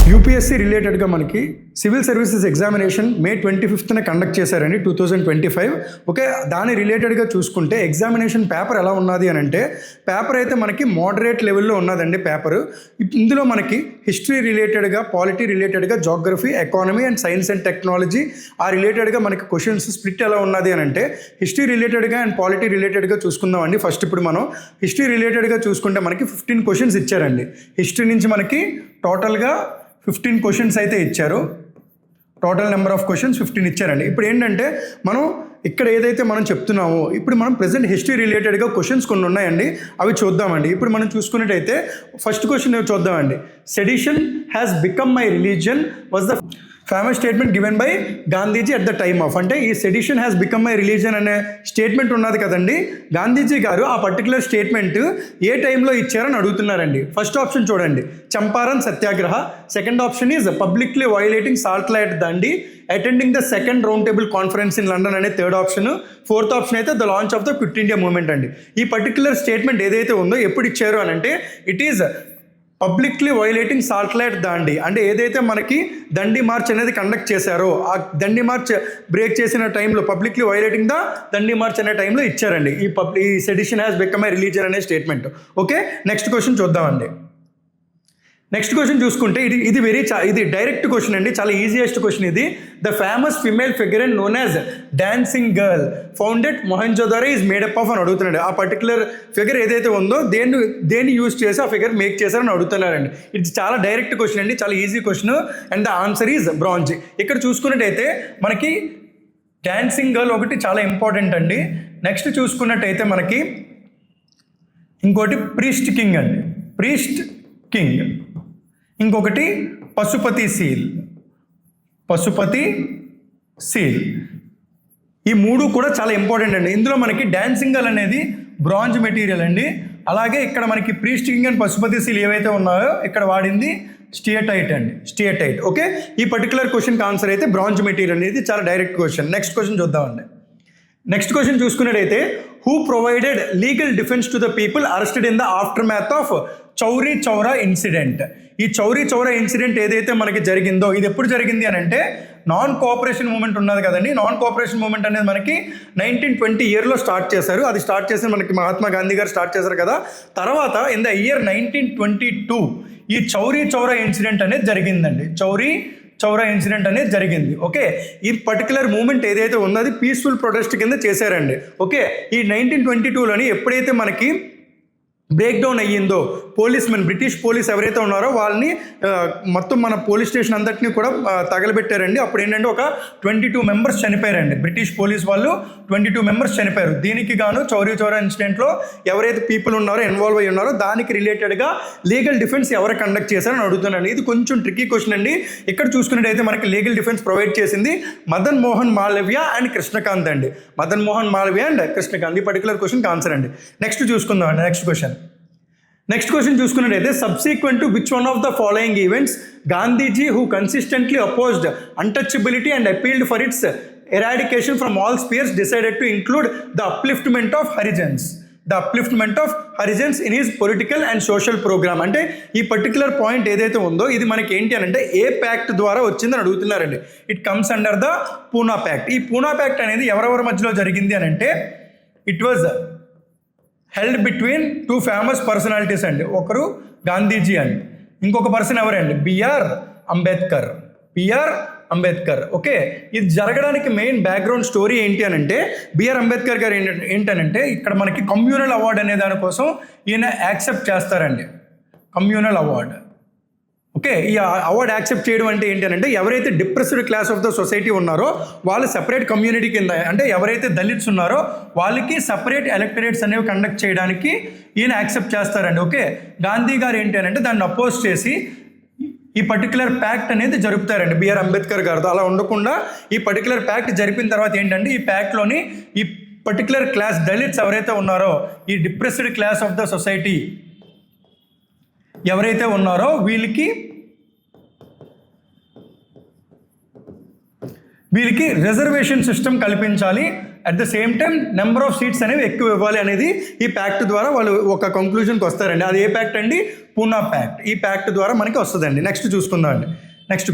UPSC రిలేటెడ్గా మనకి civil services examination మే 25న conduct చేశారండి 2025. ఓకే, దాని రిలేటెడ్గా చూసుకుంటే ఎగ్జామినేషన్ పేపర్ ఎలా ఉన్నది అని అంటే, పేపర్ అయితే మనకి మోడరేట్ లెవెల్లో ఉన్నదండి పేపరు. ఇందులో మనకి హిస్టరీ రిలేటెడ్గా, పాలిటీ రిలేటెడ్గా, geography, economy and science and technology ఆ రిలేటెడ్గా మనకి క్వశ్చన్స్ స్ప్లిట్ ఎలా ఉన్నది అని అంటే, హిస్టరీ రిలేటెడ్గా అండ్ పాలిటీ రిలేటెడ్గా చూసుకుందామండి. ఫస్ట్ ఇప్పుడు మనం హిస్టరీ రిలేటెడ్గా చూసుకుంటే మనకి 15 క్వశ్చన్స్ ఇచ్చారండి. హిస్టరీ నుంచి మనకి టోటల్గా 15 క్వశ్చన్స్ అయితే ఇచ్చారు. టోటల్ నెంబర్ ఆఫ్ క్వశ్చన్స్ 15 ఇచ్చారండి. ఇప్పుడు ఏంటంటే మనం ఇక్కడ ఏదైతే మనం చెప్తున్నామో, ఇప్పుడు మనం ప్రెజెంట్ హిస్టరీ రిలేటెడ్గా క్వశ్చన్స్ కొన్ని ఉన్నాయండి, అవి చూద్దామండి. ఇప్పుడు మనం చూసుకున్నట్టయితే ఫస్ట్ క్వశ్చన్ చూద్దామండి. Sedition has become my religion was the famous statement given by Gandhiji at the time of. అంటే ఈ sedition has become my religion అనే స్టేట్మెంట్ ఉన్నది కదండి, గాంధీజీ గారు ఆ పర్టికులర్ స్టేట్మెంట్ ఏ టైంలో ఇచ్చారని అడుగుతున్నారండి. ఫస్ట్ ఆప్షన్ చూడండి, Champaran Satyagraha. Second option is publicly violating salt light Dandi, attending the second round table conference in London అనే థర్డ్ ఆప్షన్. ఫోర్త్ ఆప్షన్ అయితే the launch of the quit India movement అండి. ఈ పర్టికులర్ స్టేట్మెంట్ ఏదైతే ఉందో ఎప్పుడు ఇచ్చారు అని అంటే, it is publicly violating salt light Dandi. అంటే ఏదైతే మనకి దండి మార్చ్ అనేది కండక్ట్ చేశారో, ఆ దండి మార్చ్ బ్రేక్ చేసిన టైంలో publicly violating the Dandi March అనే టైంలో ఇచ్చారండి ఈ sedition has become a religion అనే స్టేట్మెంట్. ఓకే, నెక్స్ట్ క్వశ్చన్ చూద్దామండి. నెక్స్ట్ క్వశ్చన్ చూసుకుంటే ఇది డైరెక్ట్ క్వశ్చన్ అండి, చాలా ఈజియెస్ట్ క్వశ్చన్ ఇది. The famous female figure and known as dancing girl founded Mohenjo-daro is made up of అని అడుగుతున్నాడు. ఆ పర్టికులర్ ఫిగర్ ఏదైతే ఉందో దేన్ని యూజ్ చేసి ఆ ఫిగర్ మేక్ చేశారని అడుగుతున్నారండి. ఇది చాలా డైరెక్ట్ క్వశ్చన్ అండి, చాలా easy question and the answer is bronze. ఇక్కడ చూసుకున్నట్టయితే మనకి డాన్సింగ్ గర్ల్ ఒకటి చాలా ఇంపార్టెంట్ అండి. నెక్స్ట్ చూసుకున్నట్టయితే మనకి ఇంకోటి ప్రీస్ట్ కింగ్ అండి, ప్రీస్ట్ కింగ్. ఇంకొకటి పశుపతి సీల్. ఈ మూడు కూడా చాలా ఇంపార్టెంట్ అండి. ఇందులో మనకి డాన్సింగ్ గర్ల్ అనేది బ్రాంజ్ మెటీరియల్ అండి. అలాగే ఇక్కడ మనకి priest king and Pashupati seal ఏవైతే ఉన్నాయో ఇక్కడ వాడింది స్టియటైట్ అండి, స్టియటైట్. ఓకే, ఈ పర్టికులర్ క్వశ్చన్కి ఆన్సర్ అయితే బ్రాంజ్ మెటీరియల్ అనేది చాలా డైరెక్ట్ క్వశ్చన్. నెక్స్ట్ క్వశ్చన్ చూద్దామండి. నెక్స్ట్ క్వశ్చన్ చూసుకున్నట్టయితే, who provided legal defence to the people arrested in the aftermath of Chauri Chaura incident. ఈ చౌరీ చౌరా ఇన్సిడెంట్ ఏదైతే మనకి జరిగిందో, ఇది ఎప్పుడు జరిగింది అని అంటే, నాన్ కోఆపరేషన్ మూవ్మెంట్ ఉన్నది కదండి. నాన్ కోఆపరేషన్ మూవ్మెంట్ అనేది మనకి 1920 ఇయర్లో స్టార్ట్ చేశారు. అది స్టార్ట్ చేసి మనకి మహాత్మా గాంధీ గారు స్టార్ట్ చేశారు కదా. తర్వాత ఇన్ ద ఇయర్ 1922 ఈ చౌరీ చౌరా ఇన్సిడెంట్ అనేది జరిగిందండి. చౌరా ఇన్సిడెంట్ అనేది జరిగింది. ఓకే, ఈ పర్టికులర్ మూమెంట్ ఏదైతే ఉన్నది పీస్ఫుల్ ప్రొటెస్ట్ కింద చేశారండి. ఓకే, ఈ 1922లోని ఎప్పుడైతే మనకి బ్రేక్ డౌన్ అయ్యిందో, బ్రిటిష్ పోలీస్ ఎవరైతే ఉన్నారో వాళ్ళని మొత్తం మన పోలీస్ స్టేషన్ అంతటినీ కూడా తగలబెట్టారండి. అప్పుడు ఏంటంటే ఒక 22 మెంబర్స్ చనిపోయారండి. బ్రిటిష్ పోలీస్ వాళ్ళు 22 మెంబర్స్ చనిపోయారు. దీనికి గాను చౌరీ చౌరా ఇన్సిడెంట్లో ఎవరైతే పీపుల్ ఉన్నారో, ఇన్వాల్వ్ అయ్యి ఉన్నారో, దానికి రిలేటెడ్గా లీగల్ డిఫెన్స్ ఎవరు కండక్ట్ చేశారని అడుగుతున్నాను. ఇది కొంచెం ట్రికీ క్వశ్చన్ అండి. ఇక్కడ చూసుకున్నట్టయితే మనకి లీగల్ డిఫెన్స్ ప్రొవైడ్ చేసింది మదన్ మోహన్ మాలవ్య అండ్ కృష్ణకాంత్ అండి. మదన్ మోహన్ మాలవ్య అండ్ కృష్ణకాంత్ ఈ పర్టికులర్ క్వశ్చన్కి ఆన్సర్ అండి. నెక్స్ట్ చూసుకుందాం అండి. నెక్స్ట్ క్వశ్చన్ చూసుకున్నట్టయితే, subsequent to which one of the following events Gandhiji who consistently opposed untouchability and appealed for its eradication from all spheres decided to include the upliftment of Harijans in his political and social programme. అంటే ఈ particular point ఏదైతే ఉందో ఇది మనకి ఏంటి అని అంటే, ఏ pact ద్వారా వచ్చిందని అడుగుతున్నారండి. It comes under the Poona pact. ఈ పూనా ప్యాక్ట్ అనేది ఎవరెవరి మధ్యలో జరిగింది అని అంటే, it was held between 2 famous personalities అండి. ఒకరు గాంధీజీ అండి, ఇంకొక పర్సన్ ఎవరండి, బిఆర్ అంబేద్కర్. ఓకే, ఇది జరగడానికి మెయిన్ బ్యాక్గ్రౌండ్ స్టోరీ ఏంటి అని అంటే, బిఆర్ అంబేద్కర్ గారు ఏంటనంటే ఇక్కడ మనకి కమ్యూనల్ అవార్డు అనే దానికోసం ఈయన యాక్సెప్ట్ చేస్తారండి, కమ్యూనల్ అవార్డు. ఓకే, ఈ అవార్డు యాక్సెప్ట్ చేయడం అంటే ఏంటి అంటే, ఎవరైతే depressed class of the society ఉన్నారో వాళ్ళు సెపరేట్ కమ్యూనిటీ కింద, అంటే ఎవరైతే దళిత్స్ ఉన్నారో వాళ్ళకి సెపరేట్ ఎలక్టరేట్స్ అనేవి కండక్ట్ చేయడానికి ఈయన యాక్సెప్ట్ చేస్తారండి. ఓకే, గాంధీ గారు ఏంటి అని అంటే దాన్ని అపోజ్ చేసి ఈ పర్టికులర్ ప్యాక్ట్ అనేది జరుపుతారండి బిఆర్ అంబేద్కర్ గారితో. అలా ఉండకుండా ఈ పర్టికులర్ ప్యాక్ట్ జరిపిన తర్వాత ఏంటంటే, ఈ ప్యాక్ట్లోని ఈ పర్టికులర్ క్లాస్ దళిత్స్ ఎవరైతే ఉన్నారో, ఈ depressed class of the society ఎవరైతే ఉన్నారో వీళ్ళకి రిజర్వేషన్ సిస్టమ్ కల్పించాలి. At the same time number of seats అనేవి ఎక్కువ ఇవ్వాలి అనేది ఈ ప్యాక్ట్ ద్వారా వాళ్ళు ఒక కంక్లూజన్కి వస్తారండి. అది ఏ ప్యాక్ట్ అండి? పూనా ప్యాక్ట్. ఈ ప్యాక్ట్ ద్వారా మనకి వస్తుందండి. నెక్స్ట్ చూసుకుందాం అండి. నెక్స్ట్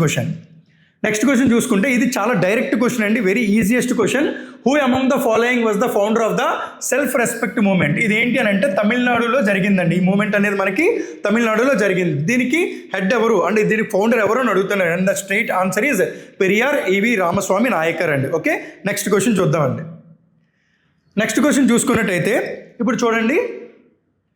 క్వశ్చన్ చూసుకుంటే ఇది చాలా డైరెక్ట్ క్వశ్చన్ అండి, very easiest question. Who among the following was the founder of the self respect movement? ఇది ఏంటి అని అంటే తమిళనాడులో జరిగిందండి. ఈ మూవ్మెంట్ అనేది మనకి తమిళనాడులో జరిగింది. దీనికి హెడ్ ఎవరు అంటే దీనికి ఫౌండర్ ఎవరు అని అడుగుతున్నారు. And the straight answer is Periyar EV Ramaswamy Naicker అండి. ఓకే, నెక్స్ట్ క్వశ్చన్ చూద్దామండి. నెక్స్ట్ క్వశ్చన్ చూసుకున్నట్టయితే ఇప్పుడు చూడండి,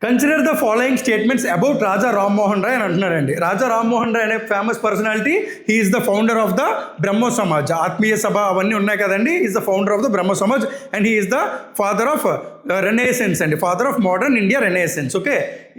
consider the following statements about Raja Rammohan Roy అని అంటున్నారండి. రాజా రామ్మోహన్ రాయ్ అనే famous personality, he is the founder of the Brahmo Samaj, Atmiya Sabha అవన్నీ ఉన్నాయి కదండి. Is the founder of the Brahmo Samaj and he is the father of renaissance అండి, father of modern India రెనేసెన్స్. Okay,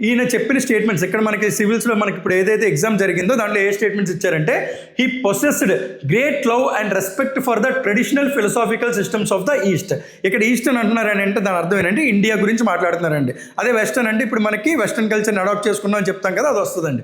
ఈయన చెప్పిన స్టేట్మెంట్స్ ఇక్కడ మనకి సివిల్స్లో మనకి ఇప్పుడు ఏదైతే ఎగ్జామ్ జరిగిందో దాంట్లో ఏ స్టేట్మెంట్స్ ఇచ్చారంటే, he possessed great love and respect for the traditional philosophical systems of the east. ఇక్కడ ఈస్ట్ అని అంటున్నారని అంటే దాని అర్థం ఏంటంటే ఇండియా గురించి మాట్లాడుతున్నారండి. అదే వెస్టర్న్ అంటే ఇప్పుడు మనకి వెస్టర్న్ కల్చర్ని అడాప్ట్ చేసుకున్నాం అని చెప్తాం కదా, అది వస్తుందండి.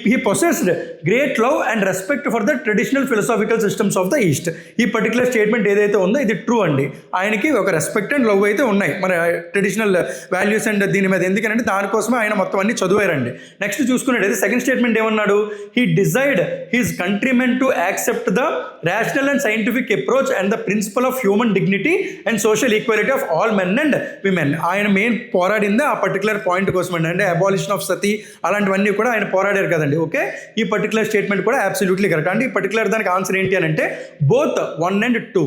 He possessed great love and respect for the traditional philosophical systems of the east. ఈ పర్టికులర్ స్టేట్మెంట్ ఏదైతే ఉందో ఇది ట్రూ అండి. ఆయనకి ఒక రెస్పెక్ట్ అండ్ లవ్ అయితే ఉన్నాయి మన ట్రెడిషనల్ వాల్యూస్ అండ్ దీని మీద, ఎందుకంటే దానికోసమే ఆయన మొత్తం అన్ని చదివారండి. నెక్స్ట్ చూసుకున్నట్టయితే సెకండ్ స్టేట్మెంట్ ఏమన్నాడు, he desired his countrymen to accept the rational and scientific approach and the principle of human dignity and social equality of all men and women. ఆయన మెయిన్ పోరాడిందే ఆ పర్టికులర్ పాయింట్ కోసం అండి, అంటే abolition of సతీ అలాంటివన్నీ కూడా ఆయన పోరాడారు కదండి. ఓకే, ఈ పర్టికులర్ స్టేట్మెంట్ కూడా అబ్సల్యూట్లీ కరెక్ట్. అంటే ఈ పర్టికులర్ దానికి ఆన్సర్ ఏంటి అని అంటే బోత్ 1 and 2,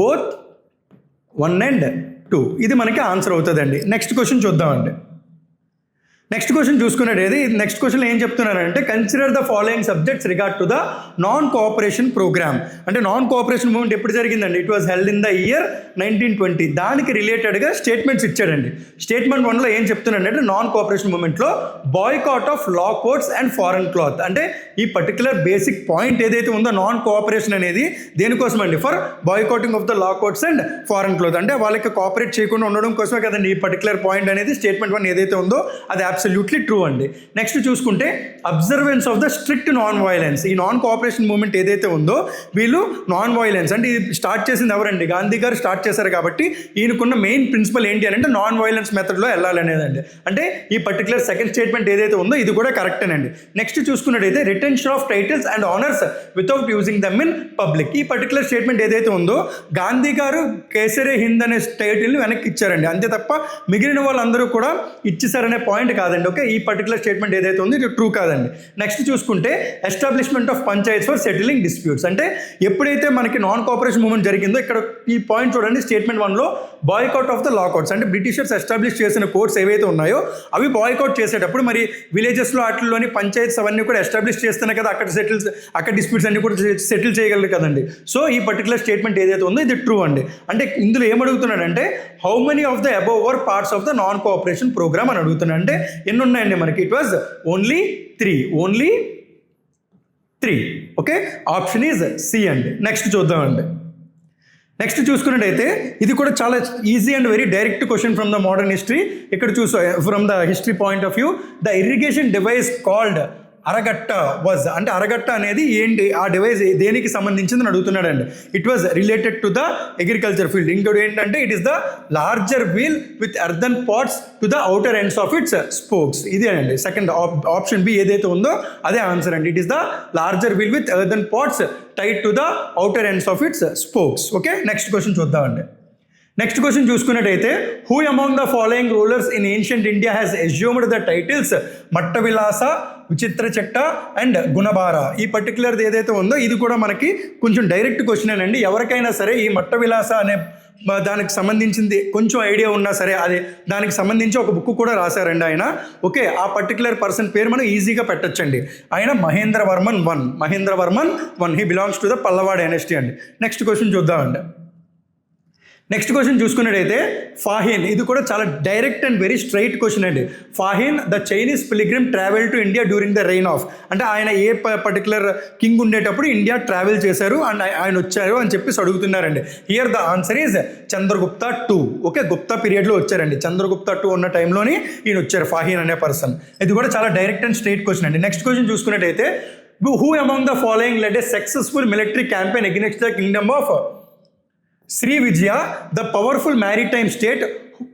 బోత్ 1 and 2 ఇది మనకి ఆన్సర్ అవుతుందండి. నెక్స్ట్ క్వశ్చన్ చూద్దామండి. నెక్స్ట్ క్వశ్చన్ చూసుకున్నట్టయితే నెక్స్ట్ క్వశ్చన్ ఏం చెప్తున్నారంటే, consider the following subjects regard to the non cooperation programme. అంటే నాన్ కోఆపరేషన్ మూవ్మెంట్ ఎప్పుడు జరిగిందండి? It was held in the year 1920. దానికి రిలేటెడ్గా స్టేట్మెంట్స్ ఇచ్చాడండి. స్టేట్మెంట్ 1లో ఏం చెప్తున్నాడంటే, నాన్ కోఆపరేషన్ మూవ్మెంట్లో boycott of law courts and foreign cloth. అంటే ఈ పర్టికులర్ బేసిక్ పాయింట్ ఏదైతే ఉందో నాన్ కోఆపరేషన్ అనేది దేనికోసం అండి? For boycotting of the law courts and foreign cloth. అంటే వాళ్ళకి కోఆపరేట్ చేయకుండా ఉండడం కోసమే కదండి ఈ పర్టికులర్ పాయింట్ అనేది. స్టేట్మెంట్ 1 ఏదైతే ఉందో అది అబ్సల్యూట్లీ ట్రూ అండి. నెక్స్ట్ చూసుకుంటే observance of the strict non violence. ఈ నాన్ కోఆపరేషన్ మూవ్మెంట్ ఏదైతే ఉందో వీళ్ళు నాన్ వైలెన్స్ అంటే ఇది స్టార్ట్ చేసింది ఎవరండి? గాంధీ గారు స్టార్ట్ చేశారు. కాబట్టి ఈయనకున్న మెయిన్ ప్రిన్సిపల్ ఏంటి అని అంటే నాన్ వైలెన్స్ మెథడ్లో వెళ్ళాలనేదండి. అంటే ఈ పర్టికులర్ సెకండ్ స్టేట్మెంట్ ఏదైతే ఉందో ఇది కూడా కరెక్టేనండి. నెక్స్ట్ చూసుకున్నట్టయితే retention of titles and honours without using them in public. ఈ పర్టికులర్ స్టేట్మెంట్ ఏదైతే ఉందో గాంధీ గారు కేసరే హింద్ అనే టైటిల్ని వెనక్కి ఇచ్చారండి, అంతే తప్ప మిగిలిన వాళ్ళందరూ కూడా ఇచ్చేసారనే పాయింట్ కాదండి. ఓకే, ఈ పర్టికులర్ స్టేట్మెంట్ ఏదైతే ఉందో ఇది ట్రూ కాదండి. నెక్స్ట్ చూసుకుంటే establishment of panchayats for settling disputes. అంటే ఎప్పుడైతే మనకి నాన్ కోఆపరేషన్ మూవ్మెంట్ జరిగిందో ఇక్కడ ఈ పాయింట్ చూడండి, స్టేట్మెంట్ 1లో boycott of the law courts. అంటే బ్రిటిషర్స్ ఎస్టాబ్లిష్ చేసిన కోర్ట్స్ ఏవైతే ఉన్నాయో అవి బాయ్కాట్ చేసేటప్పుడు మరి విలేజెస్లో వాటిల్లోని పంచాయత్స్ అవన్నీ కూడా ఎస్టాబ్లిష్ చేస్తున్నాయి కదా, అక్కడ డిస్ప్యూట్స్ అన్ని కూడా సెటిల్ చేయగలరు కదండి. సో ఈ పర్టికులర్ స్టేట్మెంట్ ఏదైతే ఉందో ఇది ట్రూ అండి. అంటే ఇందులో ఏమడుగుతున్నాడంటే how many of the above were parts of the non cooperation programme అని అడుగుతున్నాడు. అంటే ఎన్ని ఉన్నాయండి మనకి? It was only 3. Okay, option is C అండి. నెక్స్ట్ చూద్దామండి. నెక్స్ట్ చూసుకున్నట్టయితే ఇది కూడా చాలా easy and very direct question from the modern history. ఇక్కడ from the history point of view, the irrigation device called Araghatta was. అంటే అరగట్ట అనేది ఏంటి? ఆ డివైస్ దేనికి సంబంధించిందని అడుగుతున్నాడండి. It was related to the agriculture field. ఇంకోటి ఏంటంటే it is the larger wheel with earthen pots to the outer ends of its spokes. ఇదే అండి సెకండ్ ఆప్షన్ బి ఏదైతే ఉందో అదే ఆన్సర్ అండి. It is the larger wheel with earthen pots tied to the outer ends of its spokes. Okay, next question చూద్దామండి. Next question చూసుకున్నట్టయితే who among the following rulers in ancient India has assumed the titles Matta Vilasa, విచిత్ర చెట్ట and గుణభార. ఈ particular ఏదైతే ఉందో ఇది కూడా మనకి కొంచెం డైరెక్ట్ క్వశ్చన్ అండి. ఎవరికైనా సరే ఈ మట్ట విలాస అనే దానికి సంబంధించింది కొంచెం ఐడియా ఉన్నా సరే అది దానికి సంబంధించి ఒక బుక్ కూడా రాశారండి ఆయన. ఓకే, ఆ పర్టికులర్ పర్సన్ పేరు మనం ఈజీగా పెట్టచ్చండి. ఆయన Mahendravarman one. He belongs to the Pallava dynasty అండి. నెక్స్ట్ క్వశ్చన్ చూద్దామండి. నెక్స్ట్ క్వశ్చన్ చూసుకున్నట్టయితే ఫాహిన్. ఇది కూడా చాలా direct and very straight question అండి. Fahien the Chinese pilgrim travel to India during the reign of. అంటే ఆయన ఏ పర్టికులర్ కింగ్ ఉండేటప్పుడు ఇండియా ట్రావెల్ చేశారు అండ్ ఆయన వచ్చారు అని చెప్పేసి అడుగుతున్నారండి. Here the answer is Chandragupta 2. Okay, Gupta పీరియడ్లో వచ్చారండి. చంద్రగుప్త 2 ఉన్న టైంలోని ఈయన వచ్చారు, ఫాహిన్ అనే పర్సన్. ఇది కూడా చాలా డైరెక్ట్ అండ్ స్ట్రైట్ క్వశ్చన్ అండి. నెక్స్ట్ క్వశ్చన్ చూసుకున్నట్టయితే who among the following led a successful military campaign against the kingdom of Sri Vijaya, the powerful maritime state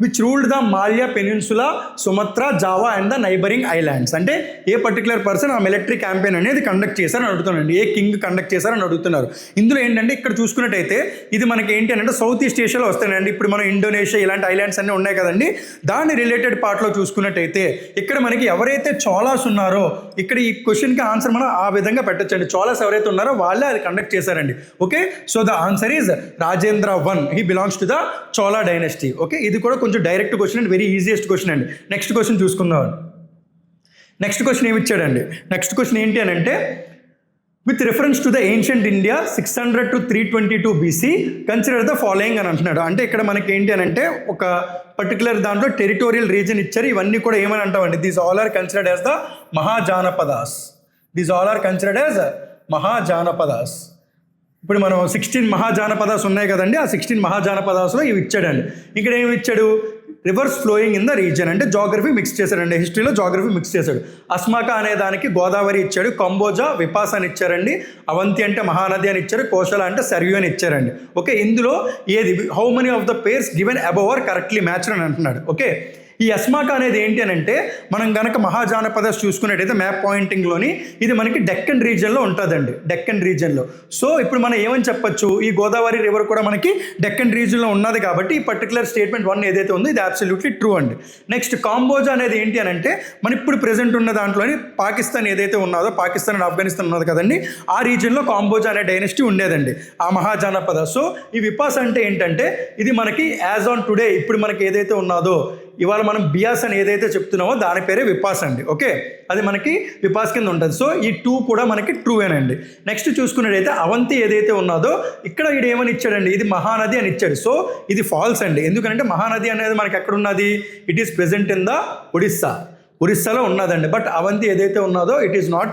which ruled the Malaya peninsula, Sumatra, Java and the neighbouring islands. అంటే ఏ particular person ఆ military campaign అనేది conduct చేశారని అడుగుతున్నారండి, a king conduct చేశారని అడుగుతున్నారు. ఇందులో ఏంటంటే ఇక్కడ చూసుకున్నట్టయితే ఇది మనకి ఏంటి అంటే సౌత్ ఈస్ట్ ఏషియాలో వస్తాయండి. ఇప్పుడు మనం ఇండోనేషియా ఇలాంటి ఐలాండ్స్ అన్నీ ఉన్నాయి కదండి, దాని రిలేటెడ్ పార్ట్లో చూసుకున్నట్టయితే ఇక్కడ మనకి ఎవరైతే చోళాస్ ఉన్నారో ఇక్కడ ఈ క్వశ్చన్కి ఆన్సర్ మనం ఆ విధంగా పెట్టచ్చండి. చోళాస్ ఎవరైతే ఉన్నారో వాళ్ళే అది కండక్ట్ చేశారండి. Okay, so the answer is Rajendra 1. He belongs to the Chola dynasty. Okay, ఇది కూడా కొంచెం direct question and very easiest question అండి. నెక్స్ట్ క్వశ్చన్ చూసుకుందాం. నెక్స్ట్ క్వశ్చన్ ఏమి ఇచ్చాడండి, నెక్స్ట్ క్వశ్చన్ ఏంటి అని అంటే with reference to the ancient India 600 to 322 BC consider the following అని అంటున్నాడు. అంటే ఇక్కడ మనకి ఏంటి అని అంటే ఒక పర్టికులర్ దాంట్లో టెరిటోరియల్ రీజన్ ఇచ్చారు. ఇవన్నీ కూడా ఏమని అంటామండి, these all are considered as the Mahajanapadas. These all are considered as Mahajanapadas. ఇప్పుడు మనం 16 మహాజానపదాస్ ఉన్నాయి కదండి, ఆ 16 మహాజానపదాస్లో ఇవి ఇచ్చాడండి. ఇక్కడ ఏమి ఇచ్చాడు, reverse flowing in the reason, అంటే జాగ్రఫీ మిక్స్ చేశాడండి. హిస్టరీలో జాగ్రఫీ మిక్స్ చేశాడు. అస్మాక అనే దానికి గోదావరి ఇచ్చాడు, కంబోజా విపాస్ అని ఇచ్చారండి, అవంతి అంటే మహానది అని ఇచ్చారు, కోశల అంటే సర్యూ అని ఇచ్చారండి. ఓకే, ఇందులో ఏది how many of the pairs given above are correctly matched అని అంటున్నాడు. ఓకే, ఈ అస్మాక అనేది ఏంటి అని అంటే మనం కనుక మహాజానపదాస్ చూసుకున్నట్టయితే మ్యాప్ పాయింటింగ్లోని ఇది మనకి డెక్కన్ రీజియన్లో ఉంటుందండి, డెక్కన్ రీజియన్లో. సో ఇప్పుడు మనం ఏమని చెప్పొచ్చు, ఈ గోదావరి రివర్ కూడా మనకి డెక్కన్ రీజియన్లో ఉన్నది కాబట్టి ఈ పర్టికులర్ స్టేట్మెంట్ 1 ఏదైతే ఉందో ఇది అబ్సల్యూట్లీ ట్రూ అండి. నెక్స్ట్ కాంబోజా అనేది ఏంటి అని అంటే మన ఇప్పుడు ప్రెజెంట్ ఉన్న దాంట్లోని పాకిస్తాన్ ఏదైతే ఉన్నదో, పాకిస్తాన్ అండ్ ఆఫ్ఘనిస్తాన్ ఉన్నది కదండి, ఆ రీజియన్లో కాంబోజా అనే డైనస్టీ ఉండేదండి, ఆ మహాజానపద. సో ఈ విపాస్ అంటే ఏంటంటే ఇది మనకి యాజ్ ఆన్ టుడే ఇప్పుడు మనకి ఏదైతే ఉన్నదో ఇవాళ మనం బియాస్ అని ఏదైతే చెప్తున్నామో దాని పేరే విపాస్ అండి. ఓకే, అది మనకి విపాస్ కింద ఉంటుంది. సో ఈ 2 కూడా మనకి ట్రూవేనండి. నెక్స్ట్ చూసుకున్నట్టయితే అవంతి ఏదైతే ఉన్నదో ఇక్కడ ఇది ఏమని ఇచ్చాడండి, ఇది మహానది అని ఇచ్చాడు. సో ఇది ఫాల్స్ అండి. ఎందుకంటే మహానది అనేది మనకి ఎక్కడ ఉన్నది, it is present in the ఒడిస్సాలో ఉన్నదండి. బట్ అవంతి ఏదైతే ఉన్నదో ఇట్ ఈస్ నాట్.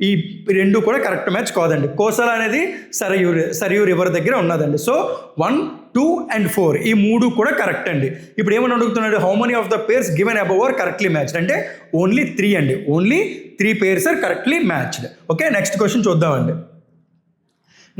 ఈ 2 కూడా కరెక్ట్ మ్యాచ్ కాదండి. కోసల అనేది సరయూ రివర్ దగ్గర ఉన్నదండి. సో 1, 2 and 4 ఈ 3 కూడా కరెక్ట్ అండి. ఇప్పుడు ఏమని అడుగుతున్నాడు, how many of the pairs given above are correctly matched అంటే ఓన్లీ 3 అండి. Only 3 pairs are correctly matched. Okay, next question చూద్దామండి.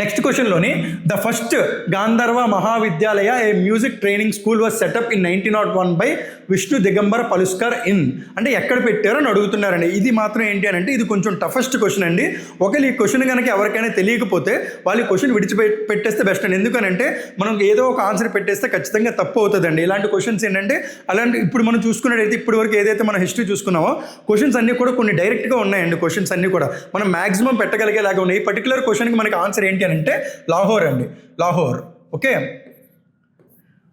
నెక్స్ట్ క్వశ్చన్లోని the first Gandharva Mahavidyalaya a music training school was set up in 1901 by Vishnu Digambar Paluskar in అంటే ఎక్కడ పెట్టారో అని అడుగుతున్నారండి. ఇది మాత్రం ఏంటి అని అంటే ఇది కొంచెం టఫెస్ట్ క్వశ్చన్ అండి. ఒకవేళ ఈ క్వశ్చన్ కనుక ఎవరికైనా తెలియకపోతే వాళ్ళు ఈ క్వశ్చన్ పెట్టేస్తే బెస్ట్ అండి. ఎందుకనంటే మనం ఏదో ఒక ఆన్సర్ పెట్టేస్తే ఖచ్చితంగా తప్పు అవుతుందండి. ఇలాంటి క్వశ్చన్స్ ఏంటంటే అలాంటి ఇప్పుడు మనం చూసుకున్నట్టయితే ఇప్పటి వరకు ఏదైతే మనం హిస్టరీ చూసుకున్నామో క్వశ్చన్స్ అన్నీ కూడా కొన్ని డైరెక్ట్గా ఉన్నాయండి. క్వశ్చన్స్ అన్నీ కూడా మనం మ్యాక్సిమం పెట్టగలిగేలాగా ఉన్నాయి. ఈ పర్టికులర్ క్వశ్చన్కి మనకి ఆన్సర్ ఏంటి అంటే లాహోర్ అండి, Lahore. Okay,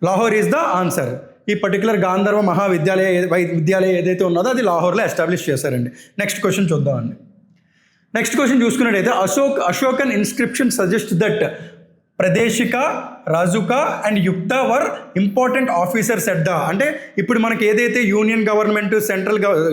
Lahore is the answer. ఈ పర్టికులర్ గాంధర్వ విద్యాలయ ఏదైతే ఉన్నదో అది లాహోర్లో ఎస్టాబ్లిష్ చేశారండి. నెక్స్ట్ క్వశ్చన్ చూద్దామండి. నెక్స్ట్ క్వశ్చన్ చూసుకున్నట్టయితే Ashokan inscription suggest that Pradeshika, Rajuka and Yukta were important officers at the అంటే ఇప్పుడు మనకి ఏదైతే union government,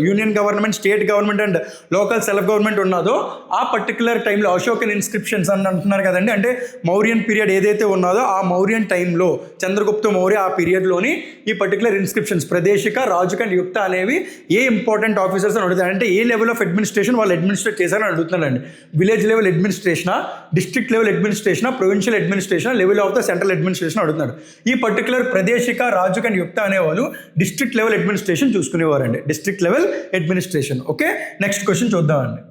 union government, state government and local self government ఉన్నదో ఆ పర్టికులర్ టైంలో అశోకన్ ఇన్స్క్రిప్షన్స్ అని అంటున్నారు కదండి. అంటే మౌర్యన్ పీరియడ్ ఏదైతే ఉన్నదో ఆ మౌర్యన్ టైంలో చంద్రగుప్త మౌర్య ఆ పీరియడ్లోని ఈ particular inscriptions Pradeshika, Rajuka and Yukta అనేవి ఏ ఇంపార్టెంట్ ఆఫీసర్స్ అని అడుగుతారు. అంటే ఏ లెవెల్ ఆఫ్ అడ్మినిస్ట్రేషన్ వాళ్ళు అడ్మినిస్ట్రేట్ చేశారని అడుగుతున్నారండి. విలేజ్ లెవెల్ అడ్మినిస్ట్రేషనా, డిస్ట్రిక్ట్ లెవెల్ అడ్మినిస్ట్రేషనా, provincial administration, level of the central administration అడుగుతున్నాడు. ఈ పర్టికులర్ ప్రదేశిక, రాజుక అండ్ యుక్త అనేవాళ్ళు డిస్ట్రిక్ట్ లెవెల్ అడ్మినిస్ట్రేషన్ చూసుకునేవారండి, district level administration. Okay, next question చూద్దామండి.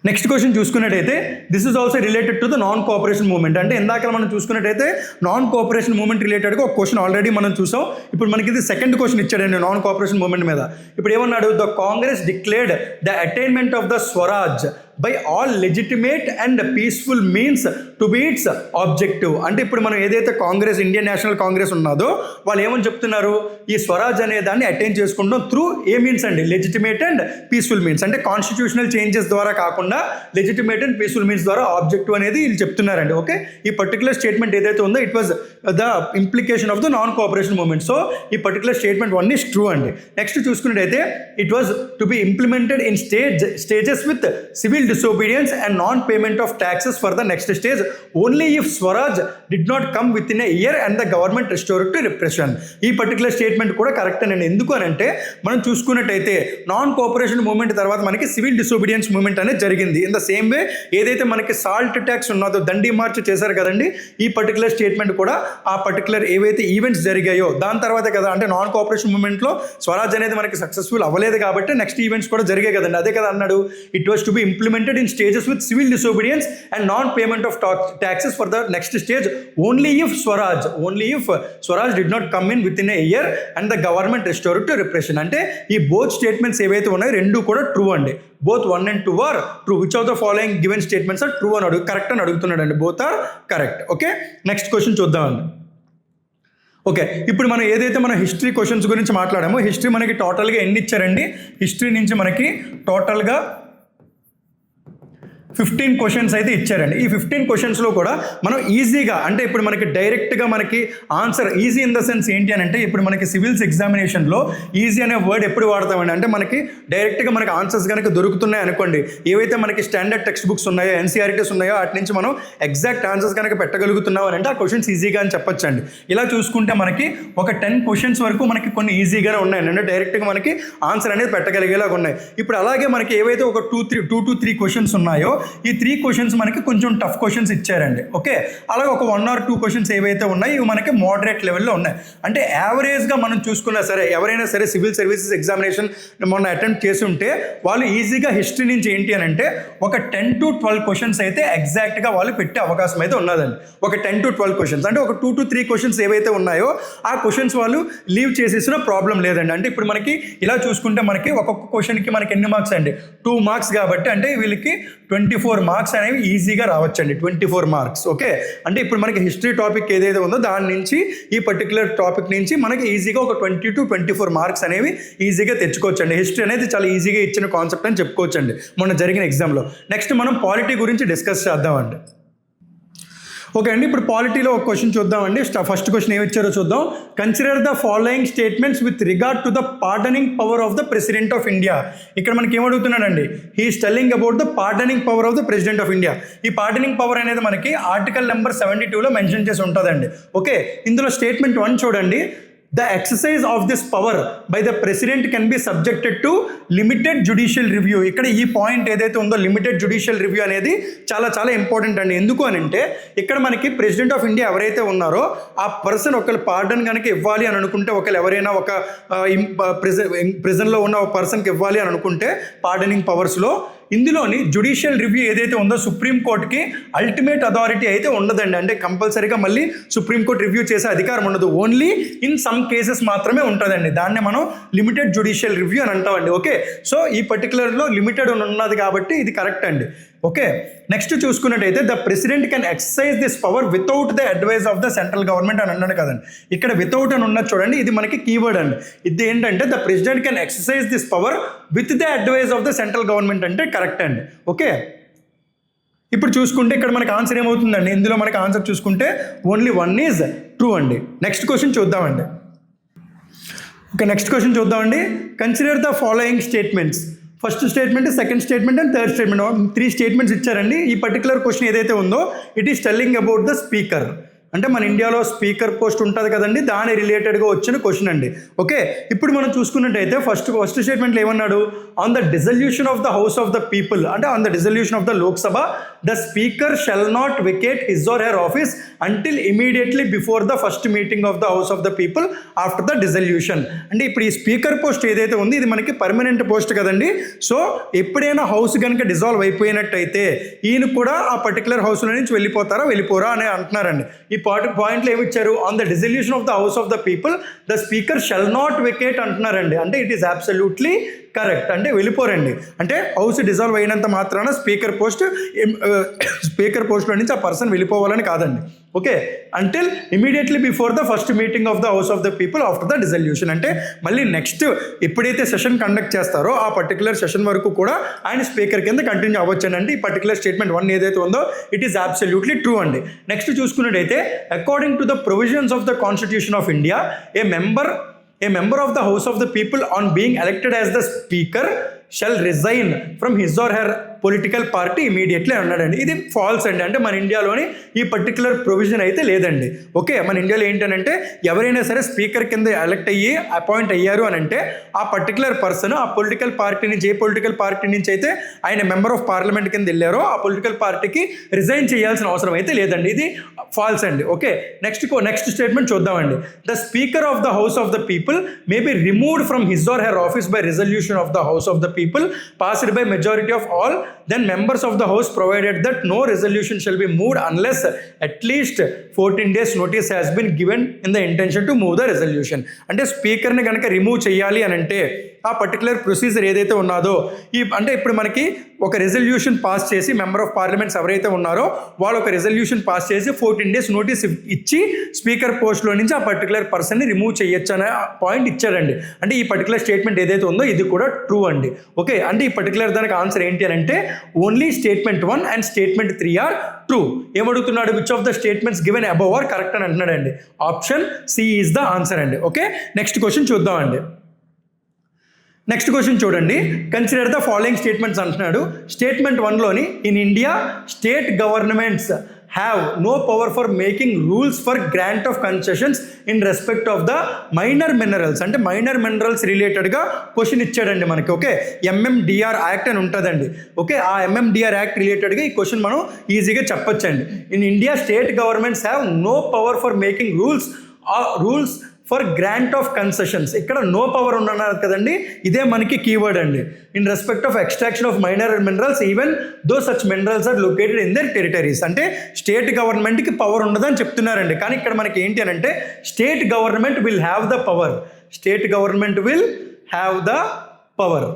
నెక్స్ట్ క్వశ్చన్ చూసుకున్నట్టయితే this is also related to the non cooperation movement. అంటే ఇందాక మనం చూసుకున్నట్టయితే నాన్ కోఆపరేషన్ మూవ్మెంట్ రిలేటెడ్గా ఒక క్వశ్చన్ ఆల్రెడీ మనం చూసాం. ఇప్పుడు మనకి ఇది సెకండ్ క్వశ్చన్ ఇచ్చాడండి నాన్ కోఆపరేషన్ మూవ్మెంట్ మీద. ఇప్పుడు ఏమన్నాడు, the Congress declared the attainment of the Swaraj by all legitimate and peaceful means to be its objective. అంటే ఇప్పుడు మనం ఏదైతే కాంగ్రెస్, ఇండియన్ నేషనల్ కాంగ్రెస్ ఉన్నదో వాళ్ళు ఏమని చెప్తున్నారు, ఈ స్వరాజ్ అనే దాన్ని అటైన్ చేసుకుంటాం త్రూ ఏ మీన్స్ అండి, లెజిటిమేట్ అండ్ పీస్ఫుల్ మీన్స్. అంటే కాన్స్టిట్యూషనల్ చేంజెస్ ద్వారా కాకుండా లెజిటిమేట్ అండ్ పీస్ఫుల్ మీన్స్ ద్వారా ఆబ్జెక్టివ్ అనేది వీళ్ళు చెప్తున్నారండి. ఓకే, ఈ పర్టికులర్ స్టేట్మెంట్ ఏదైతే ఉందో it was the implication of the non cooperation movement. So ఈ పర్టికులర్ స్టేట్మెంట్ 1 ఈస్ ట్రూ అండి. నెక్స్ట్ చూసుకున్నట్టయితే it was to be implemented in stages with civil disobedience and non-payment of taxes for the next stage only if Swaraj did not come within a year and the government restored to repression. ఈ particular statement కూడా correct అండి. ఎందుకు అని అంటే మనం చూసుకున్నట్టయితే non cooperation movement తర్వాత మనకి సివిల్ డిసోబీడియన్స్ మూవ్మెంట్ అనేది జరిగింది. ఇన్ ద సేమ్ వే ఏదైతే మనకి సాల్ట్ ట్యాక్స్ ఉన్నదో దండి మార్చ్ చేశారు కదండి, ఈ పర్టికులర్ స్టేట్మెంట్ కూడా ఆ పర్టికులర్ ఏవైతే ఈవెంట్స్ జరిగాయో దాని తర్వాత కదా, అంటే నాన్ కోఆపరేషన్ మూవ్మెంట్లో స్వరాజ్ అనేది మనకి సక్సెస్ఫుల్ అవ్వలేదు కాబట్టి నెక్స్ట్ ఈవెంట్స్ కూడా జరిగాయి కదండి. అదే కదా అన్నాడు, it was to be implemented in stages with civil disobedience and non payment of taxes for the next stage only if Swaraj did not come in within a year and the government restored to repression. అంటే ఈ both statements ఏవైతే ఉన్నాయో రెండు కూడా true అండి. Both 1 and 2 are true. Which of the following given statements are true అని correct అని అడుగుతున్నాడు అండి. Both are correct. Okay, next question చూద్దామండి. ఓకే, ఇప్పుడు మనం ఏదైతే మన హిస్టరీ క్వశ్చన్స్ గురించి మాట్లాడామో, హిస్టరీ మనకి టోటల్గా ఎన్ని ఇచ్చారండి? హిస్టరీ నుంచి మనకి టోటల్గా 15 క్వశ్చన్స్ అయితే ఇచ్చారండి. ఈ 15 క్వశ్చన్స్లో కూడా మనం ఈజీగా, అంటే ఇప్పుడు మనకి డైరెక్ట్గా మనకి answer easy in the sense ఏంటి అని అంటే, ఇప్పుడు మనకి సివిల్స్ ఎగ్జామినేషన్లో ఈజీ అనే వర్డ్ ఎప్పుడు వాడతామండి అంటే, మనకి డైరెక్ట్గా మనకి ఆన్సర్స్ కనుక దొరుకుతున్నాయి అనుకోండి, ఏవైతే మనకి స్టాండర్డ్ టెక్స్ట్ బుక్స్ ఉన్నాయో, ఎన్సీఆర్టీస్ ఉన్నాయో, వాటి నుంచి మనం ఎగ్జాక్ట్ ఆన్సర్స్ కనుక పెట్టగలుగుతున్నాం అని అంటే ఆ క్వశ్చన్స్ ఈజీగా అని చెప్పొచ్చండి. ఇలా చూసుకుంటే మనకి ఒక 10 క్వశ్చన్స్ వరకు మనకి కొన్ని ఈజీగానే ఉన్నాయండి, అంటే డైరెక్ట్గా మనకి ఆన్సర్ అనేది పెట్టగలిగేలాగా ఉన్నాయి. ఇప్పుడు అలాగే మనకి ఏవైతే ఒక 2 to 3 క్వశ్చన్స్ ఉన్నాయో, ఈ 3 క్వశ్చన్స్ మనకి కొంచెం టఫ్ క్వశ్చన్స్ ఇచ్చారండి. ఓకే, అలాగే ఒక 1 or 2 క్వశ్చన్స్ ఏవైతే ఉన్నాయి ఇవి మనకి మోడరేట్ లెవెల్లో ఉన్నాయి. అంటే యావరేజ్గా మనం చూసుకున్నా సరే, ఎవరైనా సరే సివిల్ సర్వీసెస్ ఎగ్జామినేషన్ మొన్న అటెంప్ట్ చేసి ఉంటే వాళ్ళు ఈజీగా హిస్టరీ నుంచి ఏంటి అని అంటే ఒక 10 to 12 క్వశ్చన్స్ అయితే ఎగ్జాక్ట్గా వాళ్ళు పెట్టే అవకాశం అయితే ఉన్నదండి. ఒక 10 to 12 క్వశ్చన్స్, అంటే ఒక 2 to 3 క్వశ్చన్స్ ఏవైతే ఉన్నాయో ఆ క్వశ్చన్స్ వాళ్ళు లీవ్ చేసేసిన ప్రాబ్లం లేదండి. అంటే ఇప్పుడు మనకి ఇలా చూసుకుంటే మనకి ఒక్కొక్క క్వశ్చన్కి మనకి ఎన్ని మార్క్స్ అండి? 2 మార్క్స్ కాబట్టి అంటే వీళ్ళకి 24 మార్క్స్ అనేవి ఈజీగా రావచ్చండి. 24 మార్క్స్. ఓకే, అంటే ఇప్పుడు మనకి హిస్టరీ టాపిక్ ఏదైతే ఉందో దాని నుంచి ఈ పర్టికులర్ టాపిక్ నుంచి మనకి ఈజీగా ఒక 20 to 24 మార్క్స్ అనేవి ఈజీగా తెచ్చుకోవచ్చండి. హిస్టరీ అనేది చాలా ఈజీగా ఇచ్చిన కాన్సెప్ట్ అని చెప్పుకోవచ్చండి మొన్న జరిగిన ఎగ్జామ్లో. నెక్స్ట్ మనం పాలిటీ గురించి డిస్కస్ చేద్దామండి. ఓకే అండి, ఇప్పుడు పాలిటీలో ఒక క్వశ్చన్ చూద్దామండి. ఫస్ట్ క్వశ్చన్ ఏమి ఇచ్చారో చూద్దాం. Consider the following statements with regard to the pardoning power of the president of India. ఇక్కడ మనకి ఏమడుగుతున్నాడండి? He is telling about the pardoning power of the president of India. ఈ పార్డనింగ్ పవర్ అనేది మనకి ఆర్టికల్ నెంబర్ 72లో మెన్షన్ చేసి ఉంటుందండి. Okay, ఇందులో statement 1 చూడండి. The exercise of this power by the president can be subjected to limited judicial review. ఇక్కడ ఈ point ఏదైతే ఉందో లిమిటెడ్ జుడిషియల్ రివ్యూ అనేది చాలా చాలా ఇంపార్టెంట్ అండి. ఎందుకు అని అంటే ఇక్కడ మనకి ప్రెసిడెంట్ ఆఫ్ ఇండియా ఎవరైతే ఉన్నారో ఆ పర్సన్ ఒకళ్ళు పార్డన్ కనుక ఇవ్వాలి అని అనుకుంటే, ఒకళ్ళు ఎవరైనా ఒక ప్రిజన్లో ఉన్న ఒక పర్సన్కి ఇవ్వాలి అని అనుకుంటే పార్డనింగ్ పవర్స్లో ఇందులోని జుడిషియల్ రివ్యూ ఏదైతే ఉందో సుప్రీంకోర్టుకి అల్టిమేట్ అథారిటీ అయితే ఉండదండి. అంటే కంపల్సరీగా మళ్ళీ సుప్రీంకోర్టు రివ్యూ చేసే అధికారం ఉండదు. ఓన్లీ ఇన్ సమ్ కేసెస్ మాత్రమే ఉంటుందండి. దాన్ని మనం లిమిటెడ్ జుడిషియల్ రివ్యూ అని అంటామండి. ఓకే, సో ఈ పర్టికులర్లో లిమిటెడ్ ఉన్నది కాబట్టి ఇది కరెక్ట్ అండి. ఓకే, నెక్స్ట్ చూసుకున్నట్టయితే the president can exercise this power without the advice of the central government అని అన్నాడు కదండి. ఇక్కడ వితౌట్ అని ఉన్నది చూడండి, ఇది మనకి కీవర్డ్ అండి. ఇది ఏంటంటే the president can exercise this power with the advice of the central government అంటే కరెక్ట్ అండి. ఓకే, ఇప్పుడు చూసుకుంటే ఇక్కడ మనకి ఆన్సర్ ఏమవుతుందండి? ఇందులో మనకి ఆన్సర్ చూసుకుంటే ఓన్లీ 1 ఈజ్ ట్రూ అండి. నెక్స్ట్ క్వశ్చన్ చూద్దామండి. ఓకే, నెక్స్ట్ క్వశ్చన్ చూద్దామండి. Consider the following statements. First statement, second statement and third statement, 3 statements ఇచ్చారండి. ఈ పర్టికులర్ క్వశ్చన్ ఏదైతే ఉందో it is telling about the speaker. అంటే మన ఇండియాలో స్పీకర్ పోస్ట్ ఉంటుంది కదండి, దాని రిలేటెడ్గా వచ్చిన క్వశ్చన్ అండి. ఓకే, ఇప్పుడు మనం చూసుకున్నట్టయితే ఫస్ట్ స్టేట్మెంట్లో ఏమన్నాడు? On the dissolution of the house of the people, అంటే on the dissolution of the Lok Sabha the speaker shall not vacate his or her office until immediately before the first meeting of the house of the people after the dissolution. అంటే ఇప్పుడు ఈ speaker post ఏదైతే ఉంది ఇది మనకి permanent post కదండి. So ఎప్పుడైనా house కనుక డిజాల్వ్ అయిపోయినట్టయితే ఈయన కూడా ఆ పర్టికులర్ హౌస్లో నుంచి వెళ్ళిపోరా అని అంటున్నారండి. ఈ పాయింట్లో ఏమి ఇచ్చారు? On the dissolution of the house of the people the speaker shall not vacate అంటున్నారండి. అంటే ఇట్ ఈస్ అబ్సల్యూట్లీ కరెక్ట్. అంటే వెళ్ళిపోరండి. అంటే హౌస్ డిజాల్వ్ అయినంత మాత్రాన స్పీకర్ పోస్ట్లో నుంచి ఆ పర్సన్ వెళ్ళిపోవాలని కాదండి. Okay, until immediately before the first meeting of the house of the people after the dissolution. అంటే మళ్ళీ నెక్స్ట్ ఎప్పుడైతే సెషన్ కండక్ట్ చేస్తారో ఆ పర్టికులర్ సెషన్ వరకు కూడా ఆయన స్పీకర్ కింద కంటిన్యూ అవ్వచ్చండి. అంటే ఈ పర్టికులర్ స్టేట్మెంట్ 1 ఏదైతే ఉందో ఇట్ ఈస్ అబ్సల్యూట్లీ ట్రూ అండి. నెక్స్ట్ చూసుకున్నట్టయితే according to the provisions of the constitution of India A member of the house of the people on being elected as the speaker shall resign from his or her political party immediately అన్నాడండి. ఇది false అండి. అంటే మన ఇండియాలోని ఈ particular provision అయితే లేదండి. Okay, మన ఇండియాలో ఏంటనంటే ఎవరైనా సరే స్పీకర్ కింద ఎలక్ట్ అయ్యి అపాయింట్ అయ్యారు అని అంటే ఆ పర్టికులర్ పర్సన్ ఆ పొలిటికల్ పార్టీ నుంచి ఏ పొలిటికల్ పార్టీ నుంచి అయితే ఆయన మెంబర్ ఆఫ్ పార్లమెంట్ కింద వెళ్ళారో ఆ పొలిటికల్ పార్టీకి రిజైన్ చేయాల్సిన అవసరం అయితే లేదండి. ఇది ఫాల్స్ అండి. ఓకే, నెక్స్ట్ స్టేట్మెంట్ చూద్దామండి. The speaker of the house of the people may be removed from his or her office by resolution of the house of the people passed by majority of all then members of the house provided that no resolution shall be moved unless at least 14 days notice has been given in the intention to move the resolution. అంటే స్పీకర్ని కనుక remove చేయాలి అని అంటే ఆ particular procedure ఏదైతే ఉన్నదో అంటే ఇప్పుడు మనకి ఒక రెజల్యూషన్ పాస్ చేసి మెంబర్ ఆఫ్ పార్లమెంట్స్ ఎవరైతే ఉన్నారో వాళ్ళు ఒక రెజల్యూషన్ పాస్ చేసి 14 days నోటీస్ ఇచ్చి స్పీకర్ పోస్ట్లో నుంచి ఆ పర్టికులర్ పర్సన్ని రిమూవ్ చేయొచ్చు అనే పాయింట్ ఇచ్చాడండి. అంటే ఈ పర్టికులర్ స్టేట్మెంట్ ఏదైతే ఉందో ఇది కూడా ట్రూ అండి. ఓకే, అంటే ఈ పర్టికులర్ దానికి ఆన్సర్ ఏంటి అని అంటే only statement 1 and statement 3 are true. ఏమడుగుతున్నాడు? Which of the statements given above are correct అని అంటున్నాడండి. Option C is the answer అండి. ఓకే, నెక్స్ట్ క్వశ్చన్ చూద్దామండి. నెక్స్ట్ క్వశ్చన్ చూడండి. కన్సిడర్ ద ఫాలోయింగ్ స్టేట్మెంట్స్ అంటున్నాడు. స్టేట్మెంట్ 1లోని in India state governments have no power for making rules for grant of concessions in respect of the minor minerals. అంటే minor minerals రిలేటెడ్గా question ఇచ్చాడండి మనకి. Okay, MMDR act అని ఉంటుందండి. Okay, ఆ MMDR act రిలేటెడ్గా ఈ క్వశ్చన్ మనం ఈజీగా చెప్పొచ్చండి. In India state governments have no power for making rules for grant of concessions. ఇక్కడ నో పవర్ ఉన్నన్నారు కదండి, ఇదే మనకి కీవర్డ్ అండి. In respect of extraction of minor minerals even though such minerals are located in their territories. అంటే state గవర్నమెంట్కి power ఉండదని చెప్తున్నారండి. కానీ ఇక్కడ మనకి ఏంటి అని అంటే state government will have the power. State government will have the power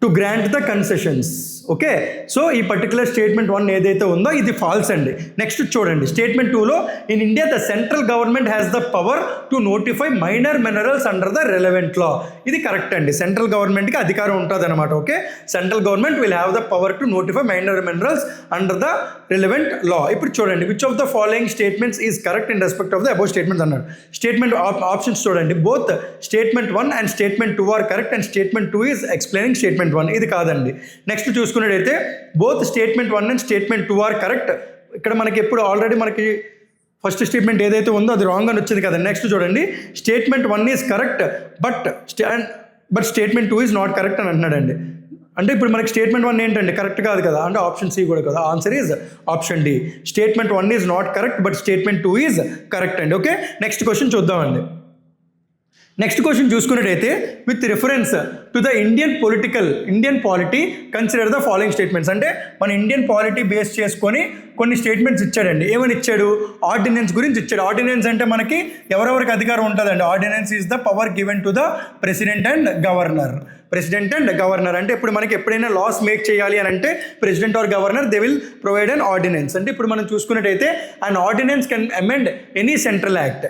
to grant the concessions. Okay, so ఈ పర్టికులర్ స్టేట్మెంట్ 1 ఏదైతే ఉందో ఇది ఫాల్స్ అండి. నెక్స్ట్ చూడండి. స్టేట్మెంట్ 2లో in India the central government has the power to notify minor minerals under the relevant law. ఇది correct అండి. Central గవర్నమెంట్కి అధికారం ఉంటుంది అనమాట. Okay, central government will have the power to notify minor minerals under the relevant law. ఇప్పుడు చూడండి. Which of the following statements is correct in respect of the above statements అన్నాడు. Statement options చూడండి. Both statement 1 and statement 2 are correct and statement 2 is explaining statement 1. ఇది కాదండి. Next చూసుకున్నట్టయితే both statement 1 and statement 2 are correct. ఇక్కడ మనకి ఎప్పుడు already మనకి first statement ఏదైతే ఉందో అది రాంగ్ అని వచ్చింది కదా. నెక్స్ట్ చూడండి. Statement 1 is correct but statement 2 is not correct అని అంటున్నాడండి. అంటే ఇప్పుడు మనకి స్టేట్మెంట్ 1 ఏంటండి కరెక్ట్ కాదు కదా, అంటే ఆప్షన్ సి కూడా కదా. Answer is option D. Statement 1 is not correct but statement 2 is correct అండి. ఓకే, నెక్స్ట్ క్వశ్చన్ చూద్దామండి. నెక్స్ట్ క్వశ్చన్ చూసుకున్నట్టయితే with reference to the Indian polity consider the following statements. అంటే మన ఇండియన్ పాలిటీ బేస్ చేసుకొని కొన్ని statements ఇచ్చాడండి. ఏమని ఇచ్చాడు? ఆర్డినెన్స్ గురించి ఇచ్చాడు. ఆర్డినెన్స్ అంటే మనకి ఎవరెవరికి అధికారం ఉంటుందండి. Ordinance is the power given to the president and governor. అంటే ఇప్పుడు మనకి ఎప్పుడైనా లాస్ మేక్ చేయాలి అని అంటే president or governor they will provide an ordinance. అంటే ఇప్పుడు మనం చూసుకున్నట్టయితే an ordinance can amend any central act.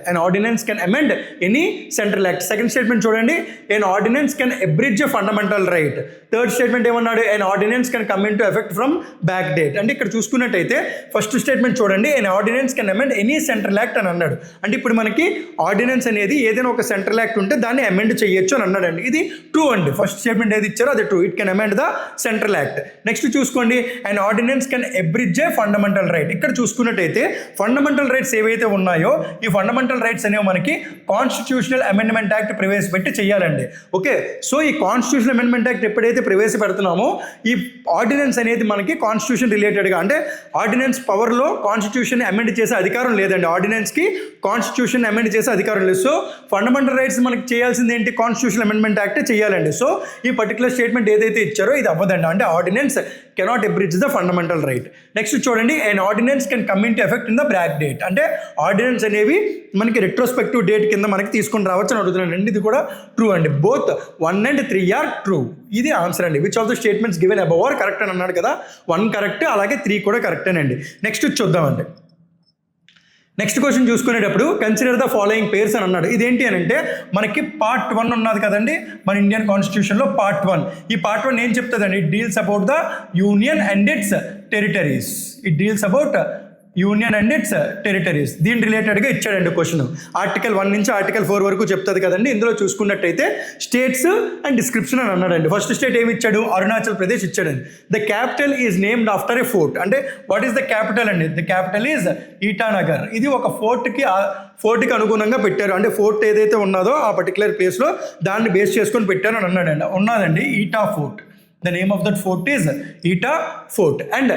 Second statement చూడండి. An ordinance can abridge a fundamental right. Third statement ఏమన్నాడు? An ordinance can come into effect from back date. అంటే ఇక్కడ చూసుకున్నట్టయితే first statement చూడండి. An ordinance can amend any central act అని అన్నాడు. అంటే ఇప్పుడు మనకి ఆర్డినెన్స్ అనేది ఏదైనా ఒక సెంట్రల్ యాక్ట్ ఉంటే దాన్ని అమెండ్ చేయొచ్చు అని అన్నాడండి. ఇది ట్రూ అండి. ఫస్ట్ స్టేట్మెంట్ ఏది ఇచ్చారో అది true. It can amend the central act. Next చూసుకోండి. And ordinance can abridge a fundamental right. ఇక్కడ చూసుకున్నట్టయితే ఫండమెంటల్ రైట్స్ ఏవైతే ఉన్నాయో ఈ ఫండమెంటల్ రైట్స్ అనేవి మనకి కాన్స్టిట్యూషనల్ అమెండ్మెంట్ యాక్ట్ ప్రవేశపెట్టి చేయాలండి. ఓకే, సో ఈ కాన్స్టిట్యూషనల్ అమెండ్మెంట్ యాక్ట్ ఎప్పుడైతే ప్రవేశపెడుతున్నామో ఈ ఆర్డినెన్స్ అనేది మనకి కాన్స్టిట్యూషన్ రిలేటెడ్గా, అంటే ఆర్డినెన్స్ పవర్లో కాన్స్టిట్యూషన్ అమెండ్ చేసే అధికారం లేదండి. ఆర్డినెన్స్కి కాన్స్టిట్యూషన్ అమెండ్ చేసే అధికారం లేదు. సో ఫండమెంటల్ రైట్స్ మనకి చేయాల్సింది ఏంటి? కాన్స్టిట్యూషనల్ అమెండ్మెంట్ యాక్ట్ చేయాలండి. సో ఈ పర్టికులర్ స్టేట్మెంట్ ఏదైతే ఇచ్చారో ఇది అవ్వదండి. అంటే ordinance cannot abridge the fundamental right. Next చూడండి. And ordinance can come into effect in the back date. అంటే ఆర్డినెన్స్ అనేవి మనకి రెట్రోస్పెక్టివ్ డేట్ కింద మనకి తీసుకొని రావచ్చు అని అడుగుతున్నాను అండి. ఇది కూడా ట్రూ అండి. Both 1 and 3 are true. ఇది ఆన్సర్ అండి. Which of the statements given above are correct అని అన్నాడు కదా. 1 కరెక్ట్, అలాగే 3 కూడా కరెక్టేనండి. నెక్స్ట్ చూద్దామండి. నెక్స్ట్ క్వశ్చన్ చూసుకునేటప్పుడు కన్సిడర్ ద ఫాలోయింగ్ పేర్స్ అని అన్నాడు. ఇదేంటి అని అంటే మనకి పార్ట్ 1 ఉన్నది కదండి మన ఇండియన్ కాన్స్టిట్యూషన్లో. పార్ట్ 1, ఈ పార్ట్ 1 ఏం చెప్తుందండి? It deals about the union and its territories. Union and its territories. దీని రిలేటెడ్గా ఇచ్చాడండి క్వశ్చన్. ఆర్టికల్ 1 నుంచి ఆర్టికల్ 4 వరకు చెప్తుంది కదండి. ఇందులో చూసుకున్నట్టయితే స్టేట్స్ అండ్ డిస్క్రిప్షన్ అని అన్నాడండి. ఫస్ట్ స్టేట్ ఏమి ఇచ్చాడు? అరుణాచల్ ప్రదేశ్ ఇచ్చాడండి. The capital is named after A fort. అంటే వాట్ ఈస్ ద క్యాపిటల్ అండి? The capital is Itanagar. ఇది ఒక ఫోర్ట్కి అనుగుణంగా పెట్టారు. అంటే ఫోర్ట్ ఏదైతే ఉన్నదో ఆ పర్టికులర్ ప్లేస్లో దాన్ని బేస్ చేసుకొని పెట్టారు అని అన్నాడండి. ఉన్నదండి eta fort. The name of that fort is eta fort. And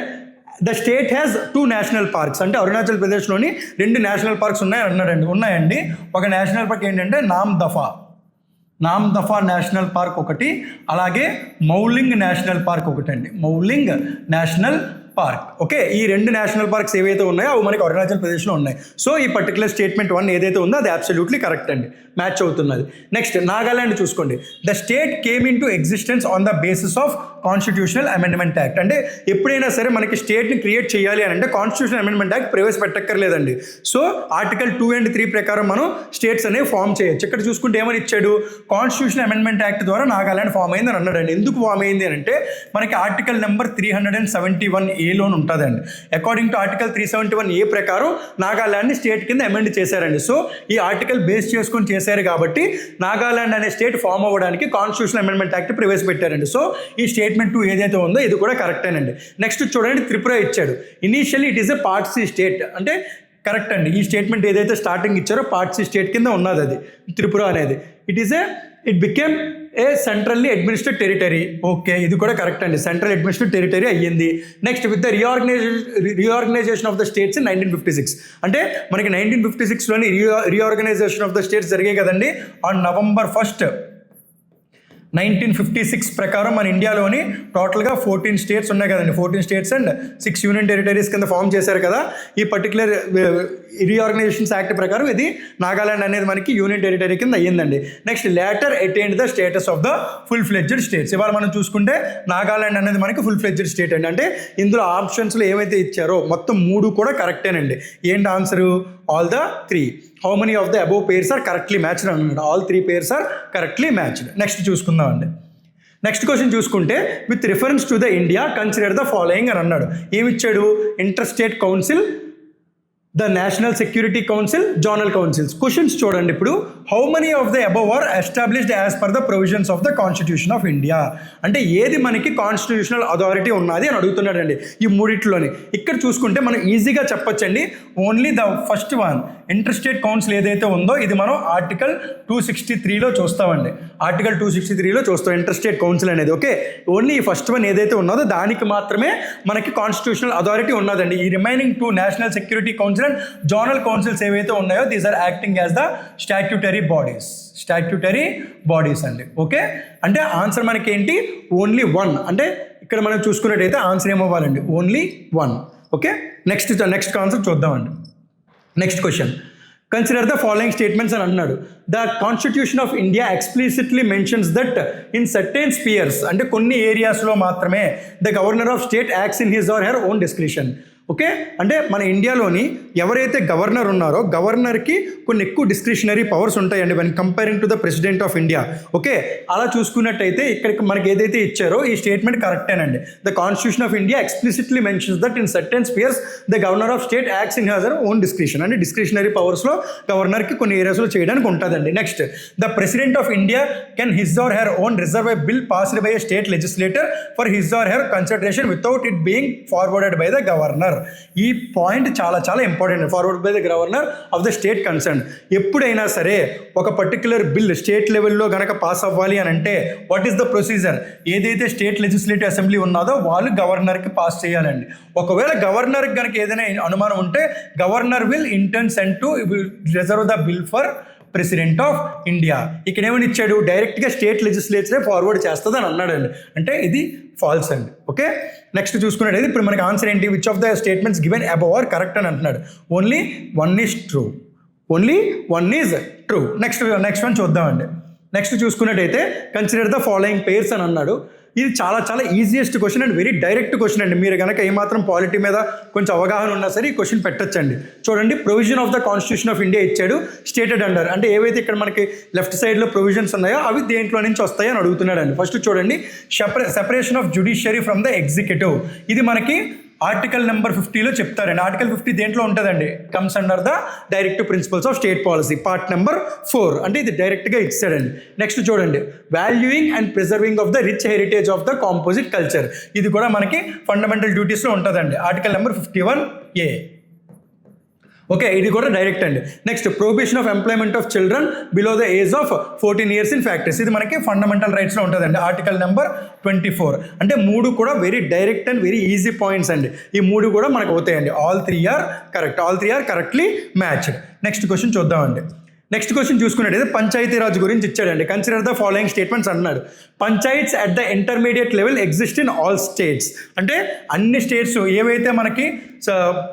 the state has 2 national parks. అంటే అరుణాచల్ ప్రదేశ్లోని 2 నేషనల్ పార్క్స్ ఉన్నాయండి. ఒక నేషనల్ పార్క్ ఏంటంటే నామ్దఫా నేషనల్ పార్క్ ఒకటి, అలాగే మౌలింగ్ నేషనల్ పార్క్ ఒకటి అండి. Mouling national park. ఓకే, ఈ 2 నేషనల్ పార్క్స్ ఏవైతే ఉన్నాయో అవి మనకి అరుణాచల్ ప్రదేశ్లో ఉన్నాయి. సో ఈ పర్టికులర్ స్టేట్మెంట్ 1 ఏదైతే ఉందో అది అబ్సల్యూట్లీ కరెక్ట్ అండి, మ్యాచ్ అవుతున్నది. నెక్స్ట్ నాగాలాండ్ చూసుకోండి. The state came into existence on the basis of constitutional amendment act. అంటే ఎప్పుడైనా సరే మనకి స్టేట్ని క్రియేట్ చేయాలి అని అంటే కాన్స్టిట్యూషన్ అమెండ్మెంట్ యాక్ట్ ప్రవేశపెట్టక్కర్లేదండి. సో ఆర్టికల్ 2 and 3 ప్రకారం మనం స్టేట్స్ అనేవి ఫామ్ చేయొచ్చు. ఇక్కడ చూసుకుంటే ఏమని ఇచ్చాడు? కాన్స్టిట్యూషన్ అమెండ్మెంట్ యాక్ట్ ద్వారా నాగాలాండ్ ఫామ్ అయింది అని అన్నాడండి. ఎందుకు ఫామ్ అయింది అని అంటే మనకి ఆర్టికల్ నెంబర్ 371A ఉంటుందండి. అకార్డింగ్ టు ఆర్టికల్ 371A ప్రకారం నాగాలాండ్ని స్టేట్ కింద అమెండ్ చేశారండి. సో ఈ ఆర్టికల్ బేస్ చేసుకొని చేశారు కాబట్టి నాగాలాండ్ అనే స్టేట్ ఫామ్ అవ్వడానికి కాన్స్టిట్యూషన్ అమెండ్మెంట్ యాక్ట్ ప్రవేశపెట్టారండి. సో ఈ స్టేట్మెంట్ 2 ఏదైతే ఉందో ఇది కూడా కరెక్టేనండి. నెక్స్ట్ చూడండి, త్రిపుర ఇచ్చాడు. Initially it is a part C state. అంటే కరెక్ట్ అండి. ఈ స్టేట్మెంట్ ఏదైతే స్టార్టింగ్ ఇచ్చారో పార్ట్ సి స్టేట్ కింద ఉన్నది అది త్రిపుర అనేది. It became a centrally administrate territory. Okay, ఇది కూడా కరెక్ట్ అండి, సెంట్రల్ అడ్మినిస్ట్రేట్ టెరిటరీ అయ్యింది. Next with the reorganisation of the states in 1956. అంటే మనకి 1956లోని రీఆర్గనైజేషన్ ఆఫ్ ద స్టేట్స్ జరిగాయి కదండి. ఆన్ November 1, 1956 ప్రకారం మన ఇండియాలోని టోటల్గా 14 స్టేట్స్ ఉన్నాయి కదండి. 14 స్టేట్స్ అండ్ 6 యూనియన్ టెరిటరీస్ కింద ఫామ్ చేశారు కదా. ఈ పర్టికులర్ రీఆర్గనైజేషన్స్ యాక్ట్ ప్రకారం ఇది నాగాలాండ్ అనేది మనకి యూనియన్ టెరిటరీ కింద అయ్యిందండి. Next later attained the status of the full fledged states. ఇవాళ మనం చూసుకుంటే నాగాలాండ్ అనేది మనకి ఫుల్ ఫ్లెడ్జ్డ్ స్టేట్ అండి. అంటే ఇందులో ఆప్షన్స్లో ఏమైతే ఇచ్చారో మొత్తం 3 కూడా కరెక్టేనండి. ఏంటి answer? All the 3. How many of the above pairs are correctly matched అన్నాడు. All 3 pairs are correctly matched. Next చూసుకుందాం అండి. నెక్స్ట్ క్వశ్చన్ చూసుకుంటే with reference to the India consider the following అని అన్నాడు. ఏమిచ్చాడు? Inter state council, the national security council, zonal councils. Questions చూడండి ఇప్పుడు. How many of the above are established as per the provisions of the constitution of India. అంటే ఏది మనకి constitutional authority ఉన్నది అని అడుగుతున్నాడండి ఈ మూడిట్లోని. ఇక్కడ చూసుకుంటే మనం ఈజీగా చెప్పొచ్చండి. Only the first one inter state council ఏదైతే ఉందో ఇది మనం ఆర్టికల్ 263లో చూస్తామండి. ఆర్టికల్ 263లో చూస్తాం ఇంటర్ స్టేట్ కౌన్సిల్ అనేది. ఓకే, ఓన్లీ ఈ ఫస్ట్ వన్ ఏదైతే ఉన్నదో దానికి మాత్రమే మనకి కాన్స్టిట్యూషనల్ అథారిటీ ఉన్నదండి. ఈ remaining 2 national security council and zonal councils ఏవైతే ఉన్నాయో these are acting as the statutory bodies అండి. ఓకే, అంటే ఆన్సర్ మనకి ఏంటి? ఓన్లీ 1. అంటే ఇక్కడ మనం చూసుకున్నట్టయితే ఆన్సర్ ఏమవ్వాలండి? ఓన్లీ 1. ఓకే, నెక్స్ట్ ఆన్సర్ చూద్దామండి. Next question, consider the following statements అని అన్నాడు. The constitution of India explicitly mentions that in certain spheres, అంటే కొన్ని ఏరియాస్లో మాత్రమే the governor of state acts in his or her own discretion. Okay, అంటే మన ఇండియాలోని ఎవరైతే గవర్నర్ ఉన్నారో గవర్నర్కి కొన్ని ఎక్కువ డిస్క్రిషనరీ పవర్స్ ఉంటాయండి when comparing to the president of India. Okay, అలా చూసుకున్నట్టయితే ఇక్కడ మనకి ఏదైతే ఇచ్చారో ఈ స్టేట్మెంట్ కరెక్టేనండి. The constitution of India explicitly mentions that in certain spheres the governor of state acts in her own discretion. అంటే డిస్క్రిషనరీ పవర్స్లో గవర్నర్కి కొన్ని ఏరియాస్లో చేయడానికి ఉంటుందండి. Next, the president of India can his or her own reserve a bill passed by a state legislator for his or her consideration without it being forwarded by the governor. ఈ point చాలా చాలా important. Forward by the governor of the state concern. ఎప్పుడైనా సరే ఒక particular bill state లెవెల్లో కనుక pass అవ్వాలి అని అంటే వాట్ ఈస్ ద ప్రొసీజర్? ఏదైతే స్టేట్ లెజిస్లేటివ్ అసెంబ్లీ ఉన్నదో వాళ్ళు గవర్నర్కి పాస్ చేయాలండి. ఒకవేళ గవర్నర్కి కనుక ఏదైనా అనుమానం ఉంటే governor will intend send to reserve the bill for president of India. ఇక్కడ ఏమని ఇచ్చాడు? డైరెక్ట్గా స్టేట్ లెజిస్లేచరే ఫార్వర్డ్ చేస్తుంది అని అన్నాడండి. అంటే ఇది ఫాల్స్ అండి. ఓకే, నెక్స్ట్ చూసుకున్నట్టయితే ఇప్పుడు మనకి ఆన్సర్ ఏంటి? Which of the statements given above are correct అని అంటున్నాడు. Only 1 is true. Next one చూద్దామండి. నెక్స్ట్ చూసుకున్నట్టయితే కన్సిడర్ ద ఫాలోయింగ్ పేర్స్ అని అన్నాడు. ఇది చాలా చాలా easiest question and very direct question అండి. మీరు కనుక ఏమాత్రం పాలిటీ మీద కొంచెం అవగాహన ఉన్నా సరే ఈ క్వశ్చన్ పెట్టచ్చండి. చూడండి, provision of the constitution of India ఇచ్చాడు. స్టేటెడ్ అండర్, అంటే ఏవైతే ఇక్కడ మనకి లెఫ్ట్ సైడ్లో ప్రొవిజన్స్ ఉన్నాయో అవి దేంట్లో నుంచి వస్తాయి అని అడుగుతున్నాడు అండి. ఫస్ట్ చూడండి, separation of judiciary from the executive. ఇది మనకి ఆర్టికల్ నెంబర్ 50లో చెప్తారండి. ఆర్టికల్ 50 దేంట్లో ఉంటుందండి? Comes under the directive principles of state policy, part number 4. అంటే ఇది డైరెక్ట్గా ఇచ్చాడండి. నెక్స్ట్ చూడండి, valuing and preserving of the rich heritage of the composite culture. ఇది కూడా మనకి ఫండమెంటల్ డ్యూటీస్లో ఉంటుందండి, ఆర్టికల్ నెంబర్ 51A. ఓకే, ఇది కూడా డైరెక్ట్ అండి. Next, prohibition of employment of children below the age of 14 years in factories. ఇది మనకి ఫండమెంటల్ రైట్స్లో ఉంటుందండి, ఆర్టికల్ నెంబర్ 24. అంటే 3 కూడా very direct and very easy points అండి. ఈ 3 కూడా మనకు అవుతాయండి. All three are correctly matched. Next question చూద్దామండి. నెక్స్ట్ క్వశ్చన్ చూసుకున్నట్టయితే పంచాయతీరాజ్ గురించి ఇచ్చాడండి. కన్సిడర్ ద ఫాలోయింగ్ స్టేట్మెంట్స్ అన్నాడు. Panchayats at the intermediate level exist in all states. అంటే అన్ని స్టేట్స్ ఏవైతే మనకి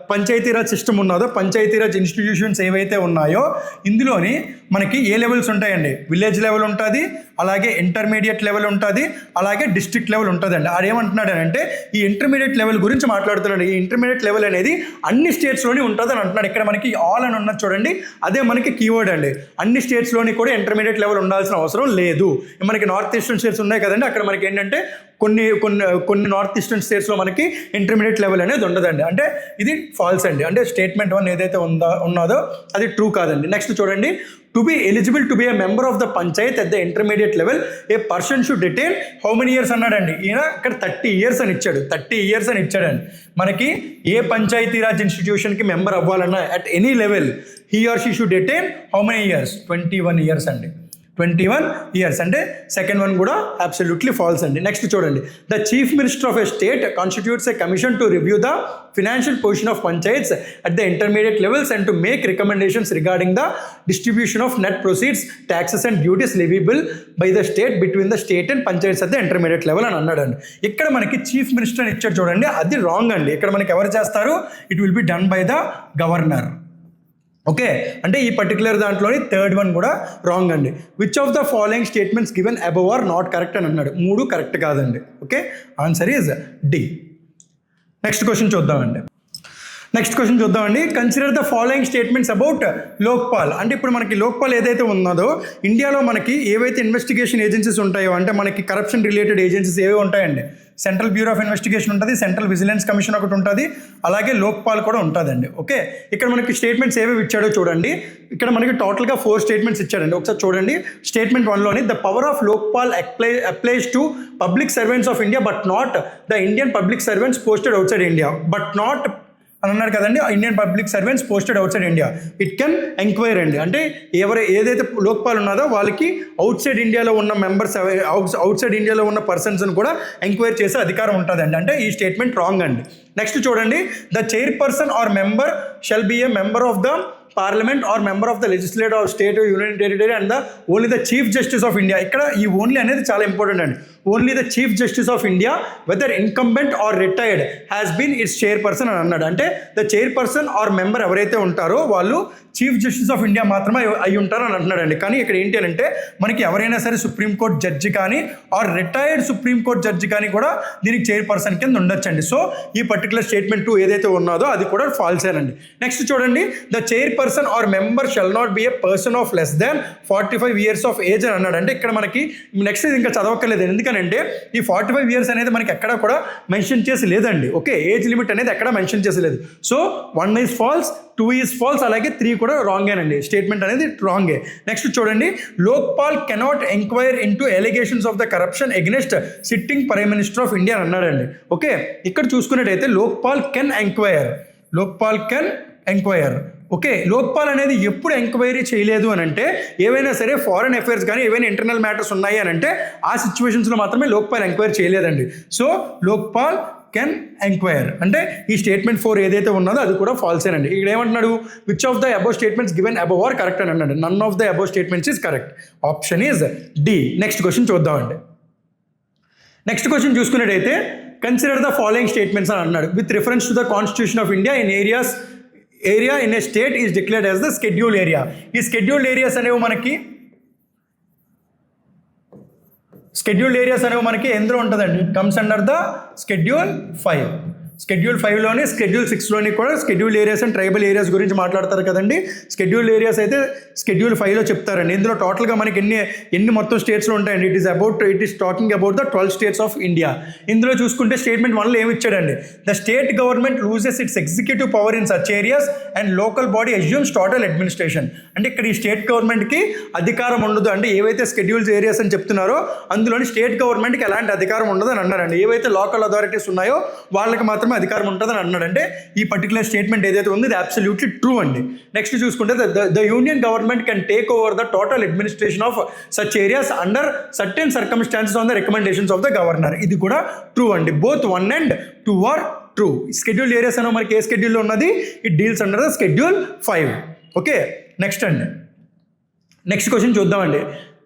పంచాయతీరాజ్ సిస్టమ్ ఉన్నదో, పంచాయతీరాజ్ ఇన్స్టిట్యూషన్స్ ఏవైతే ఉన్నాయో ఇందులోని మనకి ఏ లెవెల్స్ ఉంటాయండి? విలేజ్ లెవెల్ ఉంటుంది, అలాగే ఇంటర్మీడియట్ లెవెల్ ఉంటుంది, అలాగే డిస్ట్రిక్ట్ లెవెల్ ఉంటుందండి. ఆడేమంటున్నాడు అంటే ఈ ఇంటర్మీడియట్ లెవెల్ గురించి మాట్లాడుతున్నాడు. ఈ ఇంటర్మీడియట్ లెవెల్ అనేది అన్ని స్టేట్స్లోని ఉంటుంది అని అంటున్నాడు. ఇక్కడ మనకి ఆల్ అని ఉన్నది చూడండి, అదే మనకి కీవర్డ్ అండి. అన్ని స్టేట్స్లోని కూడా ఇంటర్మీడియట్ లెవెల్ ఉండాల్సిన అవసరం లేదు. మనకి నార్త్ ఈస్టర్న్ స్టేట్స్ ఉన్నాయి కదండి, అక్కడ మనకి ఏంటంటే కొన్ని నార్త్ ఈస్టర్న్ స్టేట్స్లో మనకి ఇంటర్మీడియట్ లెవెల్ అనేది ఉండదండి. అంటే ఇది ఫాల్స్ అండి. అంటే స్టేట్మెంట్ 1 ఏదైతే ఉన్నదో అది ట్రూ కాదండి. నెక్స్ట్ చూడండి, to be eligible to be a member of the Panchayat at the intermediate level A person should attain how many years అన్నాడండి. ఈయన ఇక్కడ 30 years అని ఇచ్చాడు. 30 years అని ఇచ్చాడండి. మనకి ఏ పంచాయతీరాజ్ ఇన్స్టిట్యూషన్కి మెంబర్ అవ్వాలన్నా at any level he or she should attain how many years? 21 years అండి. 21 years. అంటే సెకండ్ వన్ కూడా అబ్సల్యూట్లీ ఫాల్స్ అండి. నెక్స్ట్ చూడండి, the chief minister of a state constitutes a commission to review the financial position of panchayats at the intermediate levels and to make recommendations regarding the distribution of net proceeds, taxes and duties leviable by the state between the state and panchayats at the intermediate level అని అన్నాడండి. ఇక్కడ మనకి chief minister అని ఇచ్చాడు చూడండి, అది wrong అండి. ఇక్కడ మనకి ఎవరు చేస్తారు? It will be done by the governor. Okay, అంటే ఈ పర్టికులర్ దాంట్లోని థర్డ్ వన్ కూడా రాంగ్ అండి. Which of the following statements given above are not correct అని అన్నాడు. 3 కరెక్ట్ కాదండి. Okay, answer is D. Next question చూద్దామండి. Consider the following statements about Lokpal. అంటే ఇప్పుడు మనకి లోక్పాల్ ఏదైతే ఉన్నదో ఇండియాలో మనకి ఏవైతే ఇన్వెస్టిగేషన్ ఏజెన్సీస్ ఉంటాయో, అంటే మనకి కరప్షన్ రిలేటెడ్ ఏజెన్సీస్ ఏవో ఉంటాయండి. సెంట్రల్ బ్యూరో ఆఫ్ ఇన్వెస్టిగేషన్ ఉంటుంది, సెంట్రల్ విజిలెన్స్ కమిషన్ ఒకటి ఉంటుంది, అలాగే లోక్పాల్ కూడా ఉంటుందండి. ఓకే, ఇక్కడ మనకి స్టేట్మెంట్స్ ఏవేవి ఇచ్చాడో చూడండి. ఇక్కడ మనకి టోటల్గా 4 స్టేట్మెంట్స్ ఇచ్చాడండి. ఒకసారి చూడండి, స్టేట్మెంట్ 1లోని the power of Lokpal applies to public servants of India but not the Indian public servants posted outside India. But not అని అన్నారు కదండి, Indian public servants posted outside India. It can enquire అండి. అంటే ఏదైతే లోక్పాల్ ఉన్నదో వాళ్ళకి out side ఇండియాలో ఉన్న మెంబర్స్, అవుట్ సైడ్ ఇండియాలో ఉన్న పర్సన్స్ని కూడా ఎంక్వైర్ చేసే అధికారం ఉంటుందండి. అంటే ఈ స్టేట్మెంట్ రాంగ్ అండి. నెక్స్ట్ చూడండి, the chairperson or member shall be a member of the parliament or member of the legislative of state union territory and the only the chief justice of India. ఇక్కడ ఈ only అనేది చాలా important అండి. Only the chief justice of India whether incumbent or retired has been its chairperson అని అన్నాడు. అంటే the chairperson or member ఎవరైతే ఉంటారో వాళ్ళు చీఫ్ జస్టిస్ ఆఫ్ ఇండియా మాత్రమే అయి ఉంటారు అని అంటున్నాడండి. కానీ ఇక్కడ ఏంటి అంటే మనకి ఎవరైనా సరే సుప్రీంకోర్టు జడ్జి కానీ ఆర్ రిటైర్డ్ సుప్రీంకోర్టు జడ్జి కానీ కూడా దీనికి చైర్పర్సన్ కింద ఉండొచ్చండి. సో ఈ పర్టికులర్ స్టేట్మెంట్ 2 ఏదైతే ఉన్నదో అది కూడా ఫాల్సేనండి. నెక్స్ట్ చూడండి, the chairperson or member shall not be a person of less than 45 years of age అని అన్నాడు. అంటే ఇక్కడ మనకి నెక్స్ట్ ఇది ఇంకా చదవక్కర్లేదు. ఎందుకనంటే ఈ 45 years అనేది మనకి ఎక్కడ కూడా మెన్షన్ చేసి లేదండి. ఓకే, ఏజ్ లిమిట్ అనేది ఎక్కడ మెన్షన్ చేసి లేదు. So 1 is false, 2 is false, అలాగే 3 కూడా రాంగేనండి. స్టేట్మెంట్ అనేది రాంగే. నెక్స్ట్ చూడండి, Lokpal cannot enquire into allegations of the corruption against sitting prime minister of India అని అన్నాడండి. ఓకే, ఇక్కడ చూసుకున్నట్టయితే Lokpal can enquire. Okay, Lokpal అనేది ఎప్పుడు ఎంక్వైరీ చేయలేదు అని అంటే ఏవైనా సరే ఫారెన్ అఫైర్స్ కానీ ఏవైనా ఇంటర్నల్ మ్యాటర్స్ ఉన్నాయి అని అంటే ఆ సిచ్యువేషన్స్లో మాత్రమే లోక్పాల్ ఎంక్వైరీ చేయలేదండి. So Lokpal can enquire. అంటే ఈ స్టేట్మెంట్ 4 ఏదైతే ఉన్నదో అది కూడా ఫాల్సేనండి. ఇక్కడ ఏమంటున్నాడు, which of the above statements given above are correct అని అన్నాడు. None of the above statements is correct. Option is D. Next question చూద్దామండి. నెక్స్ట్ క్వశ్చన్ చూసుకున్నట్టయితే కన్సిడర్ ద ఫాలోయింగ్ స్టేట్మెంట్స్ అని అన్నాడు. With reference to the constitution of India in area in a state is declared as the schedule area. ఈ scheduled areas అనేవి మనకి ఎందులో ఉంటుందండి? Comes under the schedule 5. Schedule 5లోని schedule 6లోని కూడా schedule areas and tribal areas గురించి మాట్లాడతారు కదండి. షెడ్యూల్ ఏరియాస్ అయితే షెడ్యూల్ 5లో చెప్తారండి. ఇందులో టోటల్గా మనకి ఎన్ని మొత్తం స్టేట్స్లో ఉంటాయండి. It is talking about the 12 states of India. ఇందులో చూసుకుంటే స్టేట్మెంట్ 1లో ఏమి ఇచ్చాడండి, the state government loses it's executive power in such areas and local body assumes total administration. అంటే ఇక్కడ ఈ స్టేట్ గవర్నమెంట్కి అధికారం ఉండదు. అంటే ఏవైతే షెడ్యూల్స్ ఏరియాస్ అని చెప్తున్నారో అందులోని స్టేట్ గవర్నమెంట్కి ఎలాంటి అధికారం ఉండదు అని అన్నారండి. ఏవైతే లోకల్ అథారిటీస్ ఉన్నాయో వాళ్ళకి మాత్రమే అధికారం ఉంటుందని అన్నాడంటే ఈ పర్టికులర్ స్టేట్మెంట్ ఏదైతే ఉందో ఇది అబ్సల్యూట్లీ ట్రూ అండి. నెక్స్ట్ చూసుకుంటే the union government can take over the total administration of such areas under certain circumstances on the recommendations of the governor. ఇది కూడా ట్రూ అండి. Both 1 and 2 are true. Schedule areas అనో మనకి ఏ షెడ్యూల్లో ఉన్నది, it deals under the schedule 5. Okay, next అండి, next question చూద్దామండి.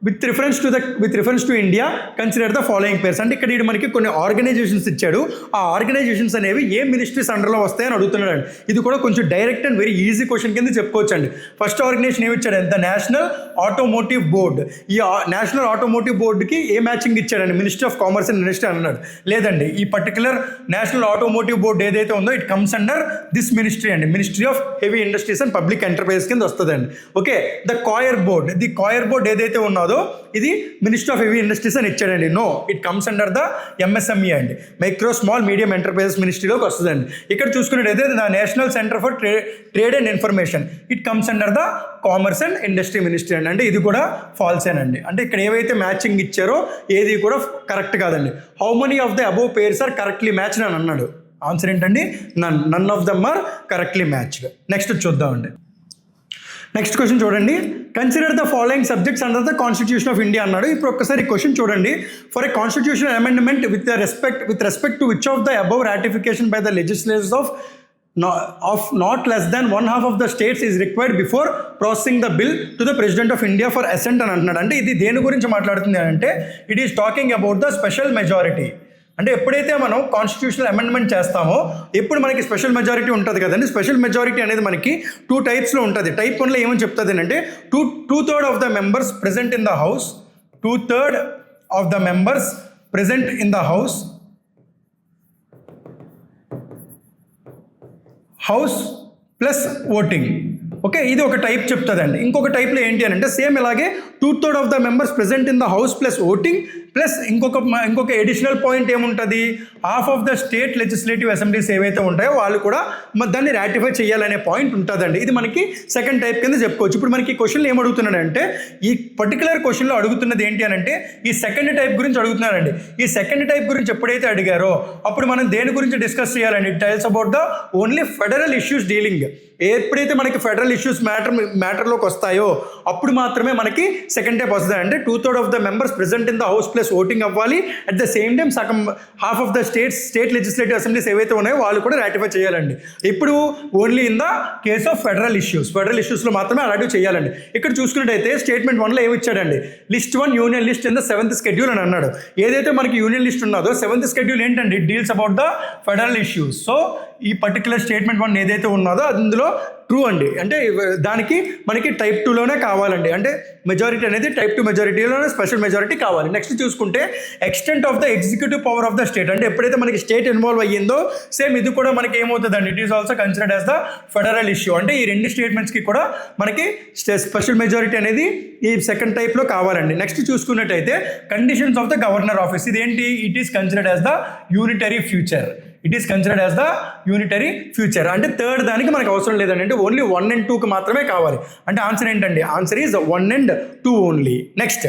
With reference to India consider the following pairs. అంటే ఇక్కడ మనకి కొన్ని ఆర్గనైజేషన్స్ ఇచ్చాడు. ఆ ఆర్గనైజేషన్స్ అనేవి ఏ మినిస్ట్రీస్ అండర్లో వస్తాయని అడుగుతున్నాడు. ఇది కూడా కొంచెం direct and very easy question కింద చెప్పుకోవచ్చు అండి. ఫస్ట్ ఆర్గనైజేషన్ ఏమి ఇచ్చాడు, ద నేషనల్ ఆటోమోటివ్ బోర్డ్. ఈ నేషనల్ ఆటోమోటివ్ బోర్డుకి ఏ మ్యాచింగ్ ఇచ్చాడండి, ministry of commerce and industry అన్నాడు. లేదండి, ఈ పర్టికులర్ నేషనల్ ఆటోమోటివ్ బోర్డు ఏదైతే ఉందో it comes under this ministry అండి, ministry of heavy industries and public enterprises కింద వస్తుందండి. Okay, the coir board, the coir board ఏదైతే ఉన్నదో ఇది మినిస్ట్రీ ఆఫ్ హెవీ ఇండస్ట్రీస్ అని ఇచ్చాడండి. No, it comes under the MSME అండి, మైక్రో స్మాల్ మీడియం ఎంటర్ప్రైజెస్ మినిస్ట్రీలోకి వస్తుందండి. ఇక్కడ చూసుకున్నట్టయితే the national centre for trade and information, it comes under the commerce and industry ministry అండి. అంటే ఇది కూడా ఫాల్సేనండి. అంటే ఇక్కడ ఏవైతే మ్యాచింగ్ ఇచ్చారో ఏది కూడా కరెక్ట్ కాదండి. How many of the above pairs are correctly matched అని అన్నాడు. ఆన్సర్ ఏంటండి, none of them are correctly matched. Next చూద్దామండి. నెక్స్ట్ క్వశ్చన్ చూడండి, consider the following subjects under the constitution of India అన్నాడు. ఇప్పుడు ఒక్కసారి క్వశ్చన్ చూడండి. For a constitutional amendment with respect to which of the above ratification by the legislatures of not less than 1/2 of the states is required before processing the bill to the President of India for assent అని అంటున్నాడు. అంటే ఇది దేని గురించి మాట్లాడుతుంది అంటే it is talking about the special majority. అంటే ఎప్పుడైతే మనం కాన్స్టిట్యూషనల్ అమెండ్మెంట్ చేస్తామో ఎప్పుడు మనకి స్పెషల్ మెజారిటీ ఉంటుంది కదండి. స్పెషల్ మెజారిటీ అనేది మనకి 2 typesలో ఉంటుంది. టైప్ 1లో ఏమని చెప్తుంది అంటే 2/3 of the members present in the house, 2/3 of the members present in the house plus voting. Okay, ఇది ఒక టైప్ చెప్తుందండి. ఇంకొక టైప్లో ఏంటి అని అంటే సేమ్ ఇలాగే 2/3 of the members present in the house plus voting plus ఇంకొక ఎడిషనల్ పాయింట్ ఏముంటుంది, half of the state legislative assemblies ఏవైతే ఉంటాయో వాళ్ళు కూడా దాన్ని రాటిఫై చేయాలనే పాయింట్ ఉంటుందండి. ఇది మనకి సెకండ్ టైప్ కింద చెప్పుకోవచ్చు. ఇప్పుడు మనకి క్వశ్చన్లు ఏం అడుగుతున్నాడంటే ఈ పర్టికులర్ క్వశ్చన్లో అడుగుతున్నది ఏంటి అని అంటే ఈ సెకండ్ టైప్ గురించి అడుగుతున్నారండి. ఈ సెకండ్ టైప్ గురించి ఎప్పుడైతే అడిగారో అప్పుడు మనం దేని గురించి డిస్కస్ చేయాలండి, it tells about the only federal issues dealing. ఎప్పుడైతే మనకి ఫెడరల్ ఇష్యూస్ మ్యాటర్లోకి వస్తాయో అప్పుడు మాత్రమే మనకి సెకండ్ టైప్ వస్తుంది. అంటే 2/3 of the members present in the house plus voting అవ్వాలి. At the same time half of the state legislative assemblies ఏవైతే ఉన్నాయో వాళ్ళు కూడా రాటిఫై చేయాలండి. ఇప్పుడు only in the case of federal ఇష్యూస్లో మాత్రమే అలాంటివి చేయాలండి. ఇక్కడ చూసుకున్నట్టయితే స్టేట్మెంట్ 1లో ఏమి ఇచ్చాడండి, list 1 union list in the 7th schedule అని అన్నాడు. ఏదైతే మనకి యూనియన్ లిస్ట్ ఉన్నదో 7th schedule ఏంటండి, it deals about the federal issues. So ఈ పర్టికులర్ స్టేట్మెంట్ 1 ఏదైతే ఉన్నదో అందులో ట్రూ అండి. అంటే దానికి మనకి టైప్ 2లోనే కావాలండి. అంటే మెజారిటీ అనేది టైప్ 2 మెజారిటీలోనే స్పెషల్ మెజారిటీ కావాలి. నెక్స్ట్ చూసుకుంటే extent of the executive power of the state. అంటే ఎప్పుడైతే మనకి స్టేట్ ఇన్వాల్వ్ అయ్యిందో సేమ్ ఇది కూడా మనకి ఏమవుతుందండి, it is also considered as the federal issue. అంటే ఈ రెండు స్టేట్మెంట్స్కి కూడా మనకి స్పెషల్ మెజారిటీ అనేది ఈ సెకండ్ టైప్లో కావాలండి. నెక్స్ట్ చూసుకున్నట్టయితే conditions of the governor office. ఇదేంటి, it is considered as the unitary future. It is considered as the unitary future. అంటే థర్డ్ దానికి మనకు అవసరం లేదండి. అంటే ఓన్లీ 1 and 2కి మాత్రమే కావాలి. అంటే ఆన్సర్ ఏంటండి, answer is 1 and 2 only. Next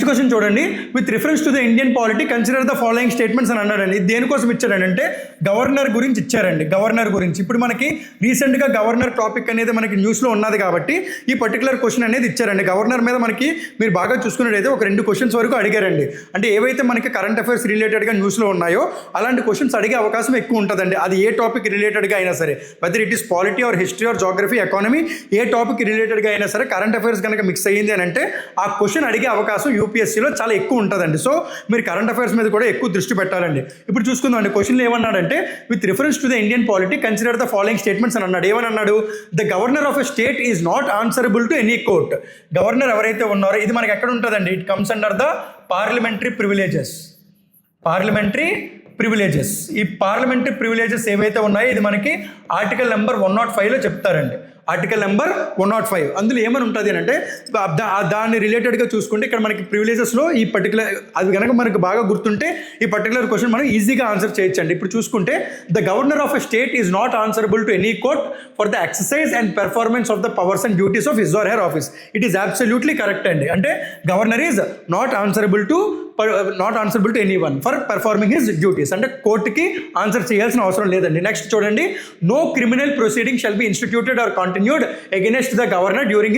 question చూడండి, with reference to the Indian polity consider the following statements అని అన్నాడండి. దేనికోసం ఇచ్చాడంటే గవర్నర్ గురించి ఇచ్చారండి. గవర్నర్ గురించి ఇప్పుడు మనకి రీసెంట్గా గవర్నర్ టాపిక్ అనేది మనకి న్యూస్లో ఉన్నది కాబట్టి ఈ పర్టికులర్ క్వశ్చన్ అనేది ఇచ్చారండి. గవర్నర్ మీద మనకి మీరు బాగా చూసుకున్నట్టయితే ఒక 2 questions వరకు అడిగారండి. అంటే ఏవైతే మనకి కరెంట్ అఫైర్స్ రిలేటెడ్గా న్యూస్లో ఉన్నాయో అలాంటి క్వశ్చన్స్ అడిగే అవకాశం ఎక్కువ ఉంటుందండి. అది ఏ టాపిక్ రిలేటెడ్గా అయినా సరే, whether it is polity or history or geography economy, ఏ టాపిక్ రిలేటెడ్గా అయినా సరే కరెంట్ అఫైర్స్ కనుక మిక్స్ అయ్యింది అని అంటే ఆ క్వశ్చన్ అడిగే అవకాశం యూపీఎస్సీలో చాలా ఎక్కువ ఉంటుందండి. సో మీరు కరెంట్ అఫైర్స్ మీద కూడా ఎక్కువ దృష్టి పెట్టాలండి. ఇప్పుడు చూసుకుందాం అండి, క్వశ్చన్లు ఏమన్నాడంటే with reference to the Indian polity consider the following statements అని అన్నాడు. ఏమని అన్నాడు, the governor of a state is not answerable to any court. Governor ఎవరైతే ఉన్నారో ఇది మనకి ఎక్కడ ఉంటుందండి, it comes under the parliamentary privileges. Parliamentary privileges. ఈ పార్లమెంటరీ ప్రివిలేజెస్ ఏవైతే ఉన్నాయో ఇది మనకి ఆర్టికల్ నెంబర్ 105లో చెప్తారండి. ఆర్టికల్ నెంబర్ 105 అందులో ఏమని ఉంటుంది అంటే దాన్ని రిలేటెడ్గా చూసుకుంటే ఇక్కడ మనకి ప్రివిలేజెస్లో ఈ పర్టికులర్ అది కనుక మనకు బాగా గుర్తుంటే ఈ పర్టికులర్ క్వశ్చన్ మనం ఈజీగా ఆన్సర్ చేయొచ్చండి. ఇప్పుడు చూసుకుంటే the governor of a state is not answerable to any court for the exercise and performance of the powers and duties of his or her office. It is absolutely correct అండి. అంటే governor is not answerable to any one for performing his duties. అంటే కోర్టుకి answer చేయాల్సిన అవసరం లేదండి. Next చూడండి, no criminal proceeding shall be instituted or continued against the governor during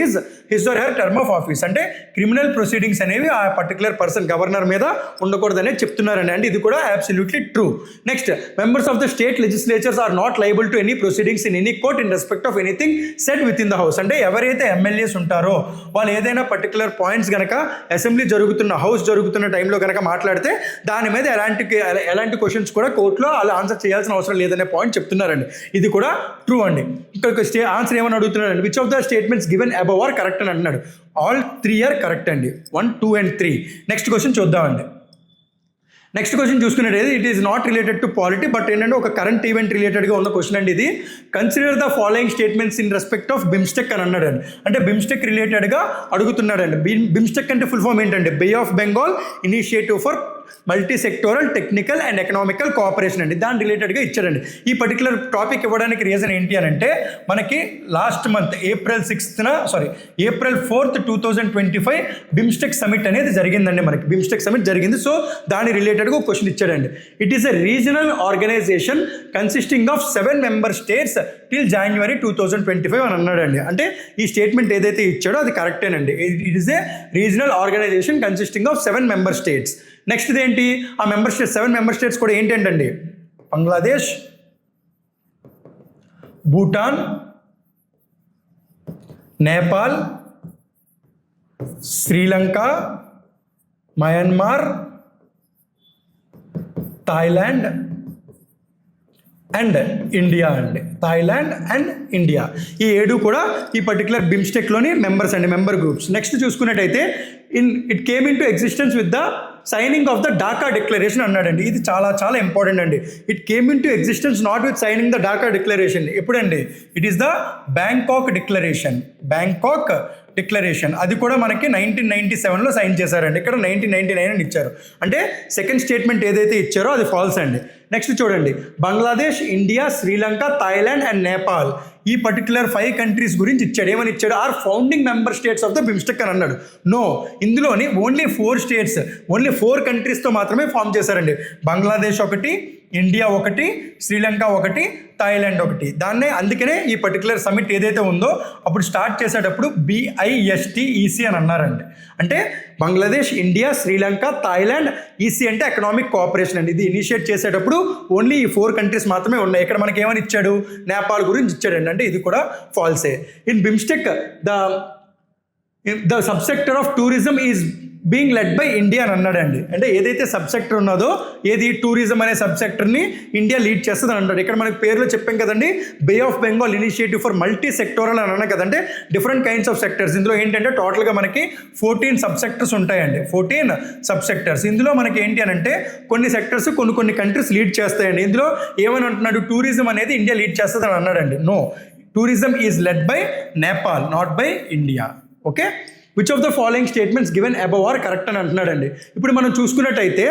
his or her term of office. అంటే criminal proceedings అనేవి ఆ particular person governor మీద ఉండకూడదనే చెప్తున్నారండి. అంటే ఇది కూడా absolutely true. Next, members of the state legislatures are not liable to any proceedings in any court in respect of anything said within the house. అంటే ఎవరైతే MLAs ఉంటారో వాళ్ళు ఏదైనా పర్టికులర్ పాయింట్స్ కనుక అసెంబ్లీ జరుగుతున్న హౌస్ జరుగుతున్న టైంలో కనుక మాట్లాడితే దాని మీద ఎలాంటి క్వశ్చన్స్ కూడా కోర్టులో అలా ఆన్సర్ చేయాల్సిన అవసరం లేదనే పాయింట్ చెప్తున్నారండి. ఇది కూడా ట్రూ అండి. ఇక్కడ ఆన్సర్ ఏమని అడుగుతున్నారండి, which of the statements given above are correct అని అంటున్నాడు. ఆల్ 3 ఆర్ కరెక్ట్ అండి. 1, 2 and 3. నెక్స్ట్ క్వశ్చన్ చూద్దామండి. నెక్స్ట్ క్వశ్చన్ చూసుకున్నట్టయితే it is not related to polity but ఏంటంటే ఒక కరెంట్ ఈవెంట్ రిలేటెడ్గా ఉన్న క్వశ్చన్ అండి ఇది. Consider the following statements in respect of BIMSTEC అని అన్నాడండి. అంటే బిమ్స్టెక్ రిలేటెడ్గా అడుగుతున్నాడండి. బిమ్స్టెక్ అంటే ఫుల్ ఫామ్ ఏంటంటే bay of Bengal initiative for multi sectoral technical and economical cooperation అండి. దాని రిలేటెడ్గా ఇచ్చాడండి. ఈ పర్టికులర్ టాపిక్ ఇవ్వడానికి రీజన్ ఏంటి అని అంటే మనకి last month April 4th 2025 BIMSTEC summit అనేది జరిగిందండి. మనకి బిమ్స్టెక్ సమిట్ జరిగింది. సో దాని రిలేటెడ్గా ఒక క్వశ్చన్ ఇచ్చాడండి. It is a regional organisation consisting of 7 member states till January 2025 అని అన్నాడండి. అంటే ఈ స్టేట్మెంట్ ఏదైతే ఇచ్చాడో అది కరెక్టేనండి. It is a regional organisation consisting of 7 member states. Next ఏంటి, ఆ మెంబర్ స్టేట్స్ 7 member states కూడా ఏంటండి, Bangladesh, Bhutan, Nepal, Sri Lanka, Myanmar, Thailand and India అండి. థాయిలాండ్ అండ్ ఇండియా ఈ 7 కూడా ఈ పర్టికులర్ బిమ్స్టెక్లోని మెంబర్స్ అండి, మెంబర్ గ్రూప్స్. నెక్స్ట్ చూసుకున్నట్టయితే it came into existence with the signing of the Dhaka declaration అన్నాడండి. ఇది చాలా చాలా ఇంపార్టెంట్ అండి. It came into existence not with signing the Dhaka declaration. ఎప్పుడండి, it is the Bangkok declaration. అది కూడా మనకి 1997లో సైన్ చేశారండి. ఇక్కడ 1999 అని ఇచ్చారు. అంటే సెకండ్ స్టేట్మెంట్ ఏదైతే ఇచ్చారో అది ఫాల్స్ అండి. నెక్స్ట్ చూడండి, Bangladesh, India, Sri Lanka, Thailand and Nepal ఈ పర్టికులర్ 5 countries గురించి ఇచ్చాడు. ఏమని ఇచ్చాడు, are founding member states of the BIMSTEC అని అన్నాడు. నో, ఇందులోని ఓన్లీ 4 states, ఓన్లీ 4 countriesతో మాత్రమే ఫామ్ చేశారండి. బంగ్లాదేశ్ ఒకటి, ఇండియా ఒకటి, శ్రీలంక ఒకటి, థాయిలాండ్ ఒకటి. అందుకనే ఈ పర్టికులర్ సమిట్ ఏదైతే ఉందో అప్పుడు స్టార్ట్ చేసేటప్పుడు BISTEC అని అన్నారండి. అంటే Bangladesh, India, Sri Lanka, Thailand, EC అంటే ఎకనామిక్ కోఆపరేషన్ అండి. ఇది ఇనిషియేట్ చేసేటప్పుడు ఓన్లీ ఈ 4 countries మాత్రమే ఉన్నాయి. ఇక్కడ మనకి ఏమని ఇచ్చాడు, నేపాల్ గురించి ఇచ్చాడండి. అంటే ఇది కూడా ఫాల్సే. In BIMSTEC the subsector of tourism is being led by India అని అన్నాడండి. అంటే ఏదైతే సబ్సెక్టర్ ఉన్నదో ఏది టూరిజం అనే సబ్సెక్టర్ని ఇండియా లీడ్ చేస్తుంది అని అన్నాడు. ఇక్కడ మనకి పేరులో చెప్పాం కదండి, bay of Bengal initiative for multi sectoral అని అన్నాం కదంటే డిఫరెంట్ కైండ్స్ ఆఫ్ సెక్టర్స్. ఇందులో ఏంటంటే టోటల్గా మనకి 14 సబ్సెక్టర్స్ ఉంటాయండి. 14 సబ్సెక్టర్స్. ఇందులో మనకి ఏంటి అని అంటే కొన్ని సెక్టర్స్ కొన్ని కంట్రీస్ లీడ్ చేస్తాయండి. ఇందులో ఏమని అంటున్నాడు, టూరిజం అనేది ఇండియా లీడ్ చేస్తుంది అని అన్నాడండి. No, tourism is led by Nepal, not by India. Okay, which of the following statements given above are correct అని అంటున్నాడండి. ఇప్పుడు మనం చూసుకున్నట్టయితే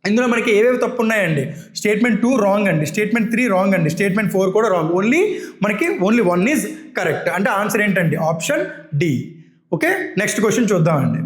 ఇందులో మనకి ఏవేవి తప్పు ఉన్నాయండి, స్టేట్మెంట్ 2 రాంగ్ అండి, స్టేట్మెంట్ 3 రాంగ్ అండి, స్టేట్మెంట్ 4 కూడా రాంగ్. Only 1 is correct. అంటే ఆన్సర్ ఏంటండి, option D. Okay, next question చూద్దామండి.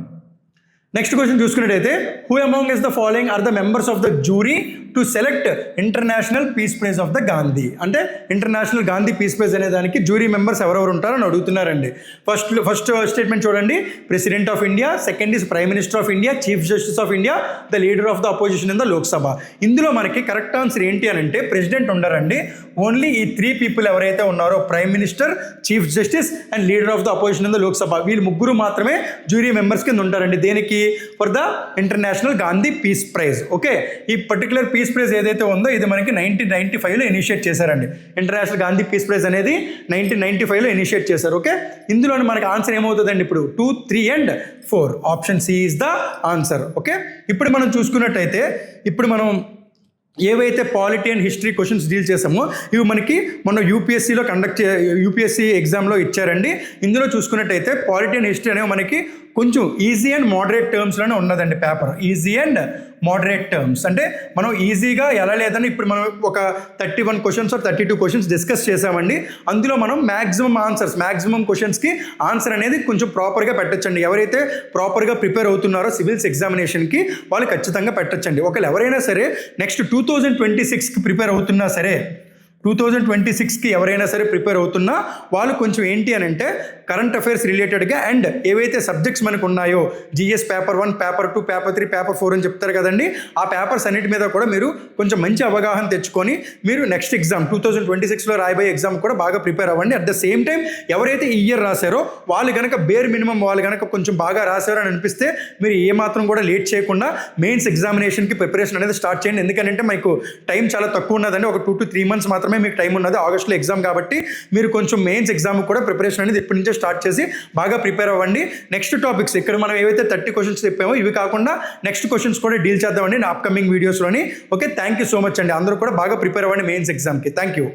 నెక్స్ట్ క్వశ్చన్ చూసుకున్నట్టయితే who among is the following are the members of the jury to select international peace prize of the Gandhi. అంటే international Gandhi peace prize అనే దానికి jury members ఎవరెవరు ఉంటారని అడుగుతున్నారండి. First statement చూడండి, president of India. Second is prime minister of India, chief justice of India, the leader of the opposition in the Lok Sabha. ఇందులో మనకి correct answer ఏంటి అని అంటే ప్రెసిడెంట్ ఉండరండి. ఓన్లీ ఈ 3 people ఎవరైతే ఉన్నారో prime minister, chief justice and leader of the opposition in the Lok Sabha, వీళ్ళు 3 మాత్రమే జ్యూరీ మెంబర్స్ కింద ఉంటారండి. దేనికి, for the international Gandhi peace prize. Okay, ఈ పర్టికులర్ పీస్ ప్రైజ్ ఏదైతే ఉందో ఇది మనకి 1995లో ఇనిషియేట్ చేశారండి. ఇంటర్నేషనల్ గాంధీ పీస్ ప్రైజ్ అనేది 1995లో ఇనిషియేట్ చేశారు. ఓకే, ఇందులోని మనకి ఆన్సర్ ఏమవుతుందండి, ఇప్పుడు 2, 3 and 4 option C is the answer. Okay, ఇప్పుడు మనం చూసుకున్నట్టయితే ఇప్పుడు మనం ఏవైతే polity and history questions deal చేసామో ఇవి మనకి మన యూపీఎస్సీలో యూపీఎస్సీ ఎగ్జామ్లో ఇచ్చారండి. ఇందులో చూసుకున్నట్టయితే పాలిటీ అండ్ హిస్టరీ అనేవి మనకి కొంచెం ఈజీ అండ్ మోడరేట్ టర్మ్స్లోనే ఉన్నదండి paper. Easy and moderate terms అంటే మనం ఈజీగా ఎలా లేదని ఇప్పుడు మనం ఒక 31 క్వశ్చన్స్ 32 క్వశ్చన్స్ డిస్కస్ చేసామండి. అందులో మనం మ్యాక్సిమం క్వశ్చన్స్కి ఆన్సర్ అనేది కొంచెం ప్రాపర్గా పెట్టచ్చండి. ఎవరైతే ప్రాపర్గా ప్రిపేర్ అవుతున్నారో సివిల్స్ ఎగ్జామినేషన్కి వాళ్ళు ఖచ్చితంగా పెట్టచ్చండి. ఒకవేళ ఎవరైనా సరే నెక్స్ట్ 2026కి ప్రిపేర్ అవుతున్నా సరే 2026కి ఎవరైనా సరే ప్రిపేర్ అవుతున్నా వాళ్ళు కొంచెం ఏంటి అని అంటే కరెంట్ అఫైర్స్ రిలేటెడ్గా అండ్ ఏవైతే సబ్జెక్ట్స్ మనకు ఉన్నాయో GS paper 1, paper 2, paper 3, paper 4 అని చెప్తారు కదండి. ఆ పేపర్స్ అన్నిటి మీద కూడా మీరు కొంచెం మంచి అవగాహన తెచ్చుకొని మీరు నెక్స్ట్ ఎగ్జామ్ 2026లో రాయబోయే ఎగ్జామ్ కూడా బాగా ప్రిపేర్ అవ్వండి. అట్ ద సేమ్ టైం ఎవరైతే ఈ ఇయర్ రాశారో వాళ్ళు కనుక బేర్ మినిమం వాళ్ళు కనుక కొంచెం బాగా రాశారో అని అనిపిస్తే మీరు ఏమాత్రం కూడా లేట్ చేయకుండా మెయిన్స్ ఎగ్జామినేషన్కి ప్రిపరేషన్ అనేది స్టార్ట్ చేయండి. ఎందుకంటే మీకు టైం చాలా తక్కువ ఉన్నదండి. ఒక 2 to 3 months మాత్రమే మీకు టైం ఉన్నది. ఆగస్టులో ఎగ్జామ్ కాబట్టి మీరు కొంచెం మెయిన్స్ ఎగ్జామ్ కూడా ప్రిపరేషన్ అనేది ఇప్పటి నుంచే స్టార్ట్ చేసి బాగా ప్రిపేర్ అవ్వండి. నెక్స్ట్ టాపిక్స్ ఇక్కడ మనం ఏవైతే 30 క్వశ్చన్స్ చెప్పామో ఇవి కాకుండా నెక్స్ట్ క్వశ్చన్స్ కూడా డీల్ చేద్దామండి నా అప్కమింగ్ వీడియోస్లోని. Okay, thank you so much అండి. అందరూ కూడా బాగా ప్రిపేర్ అవ్వండి మెయిన్స్ ఎగ్జామ్కి. Thank you.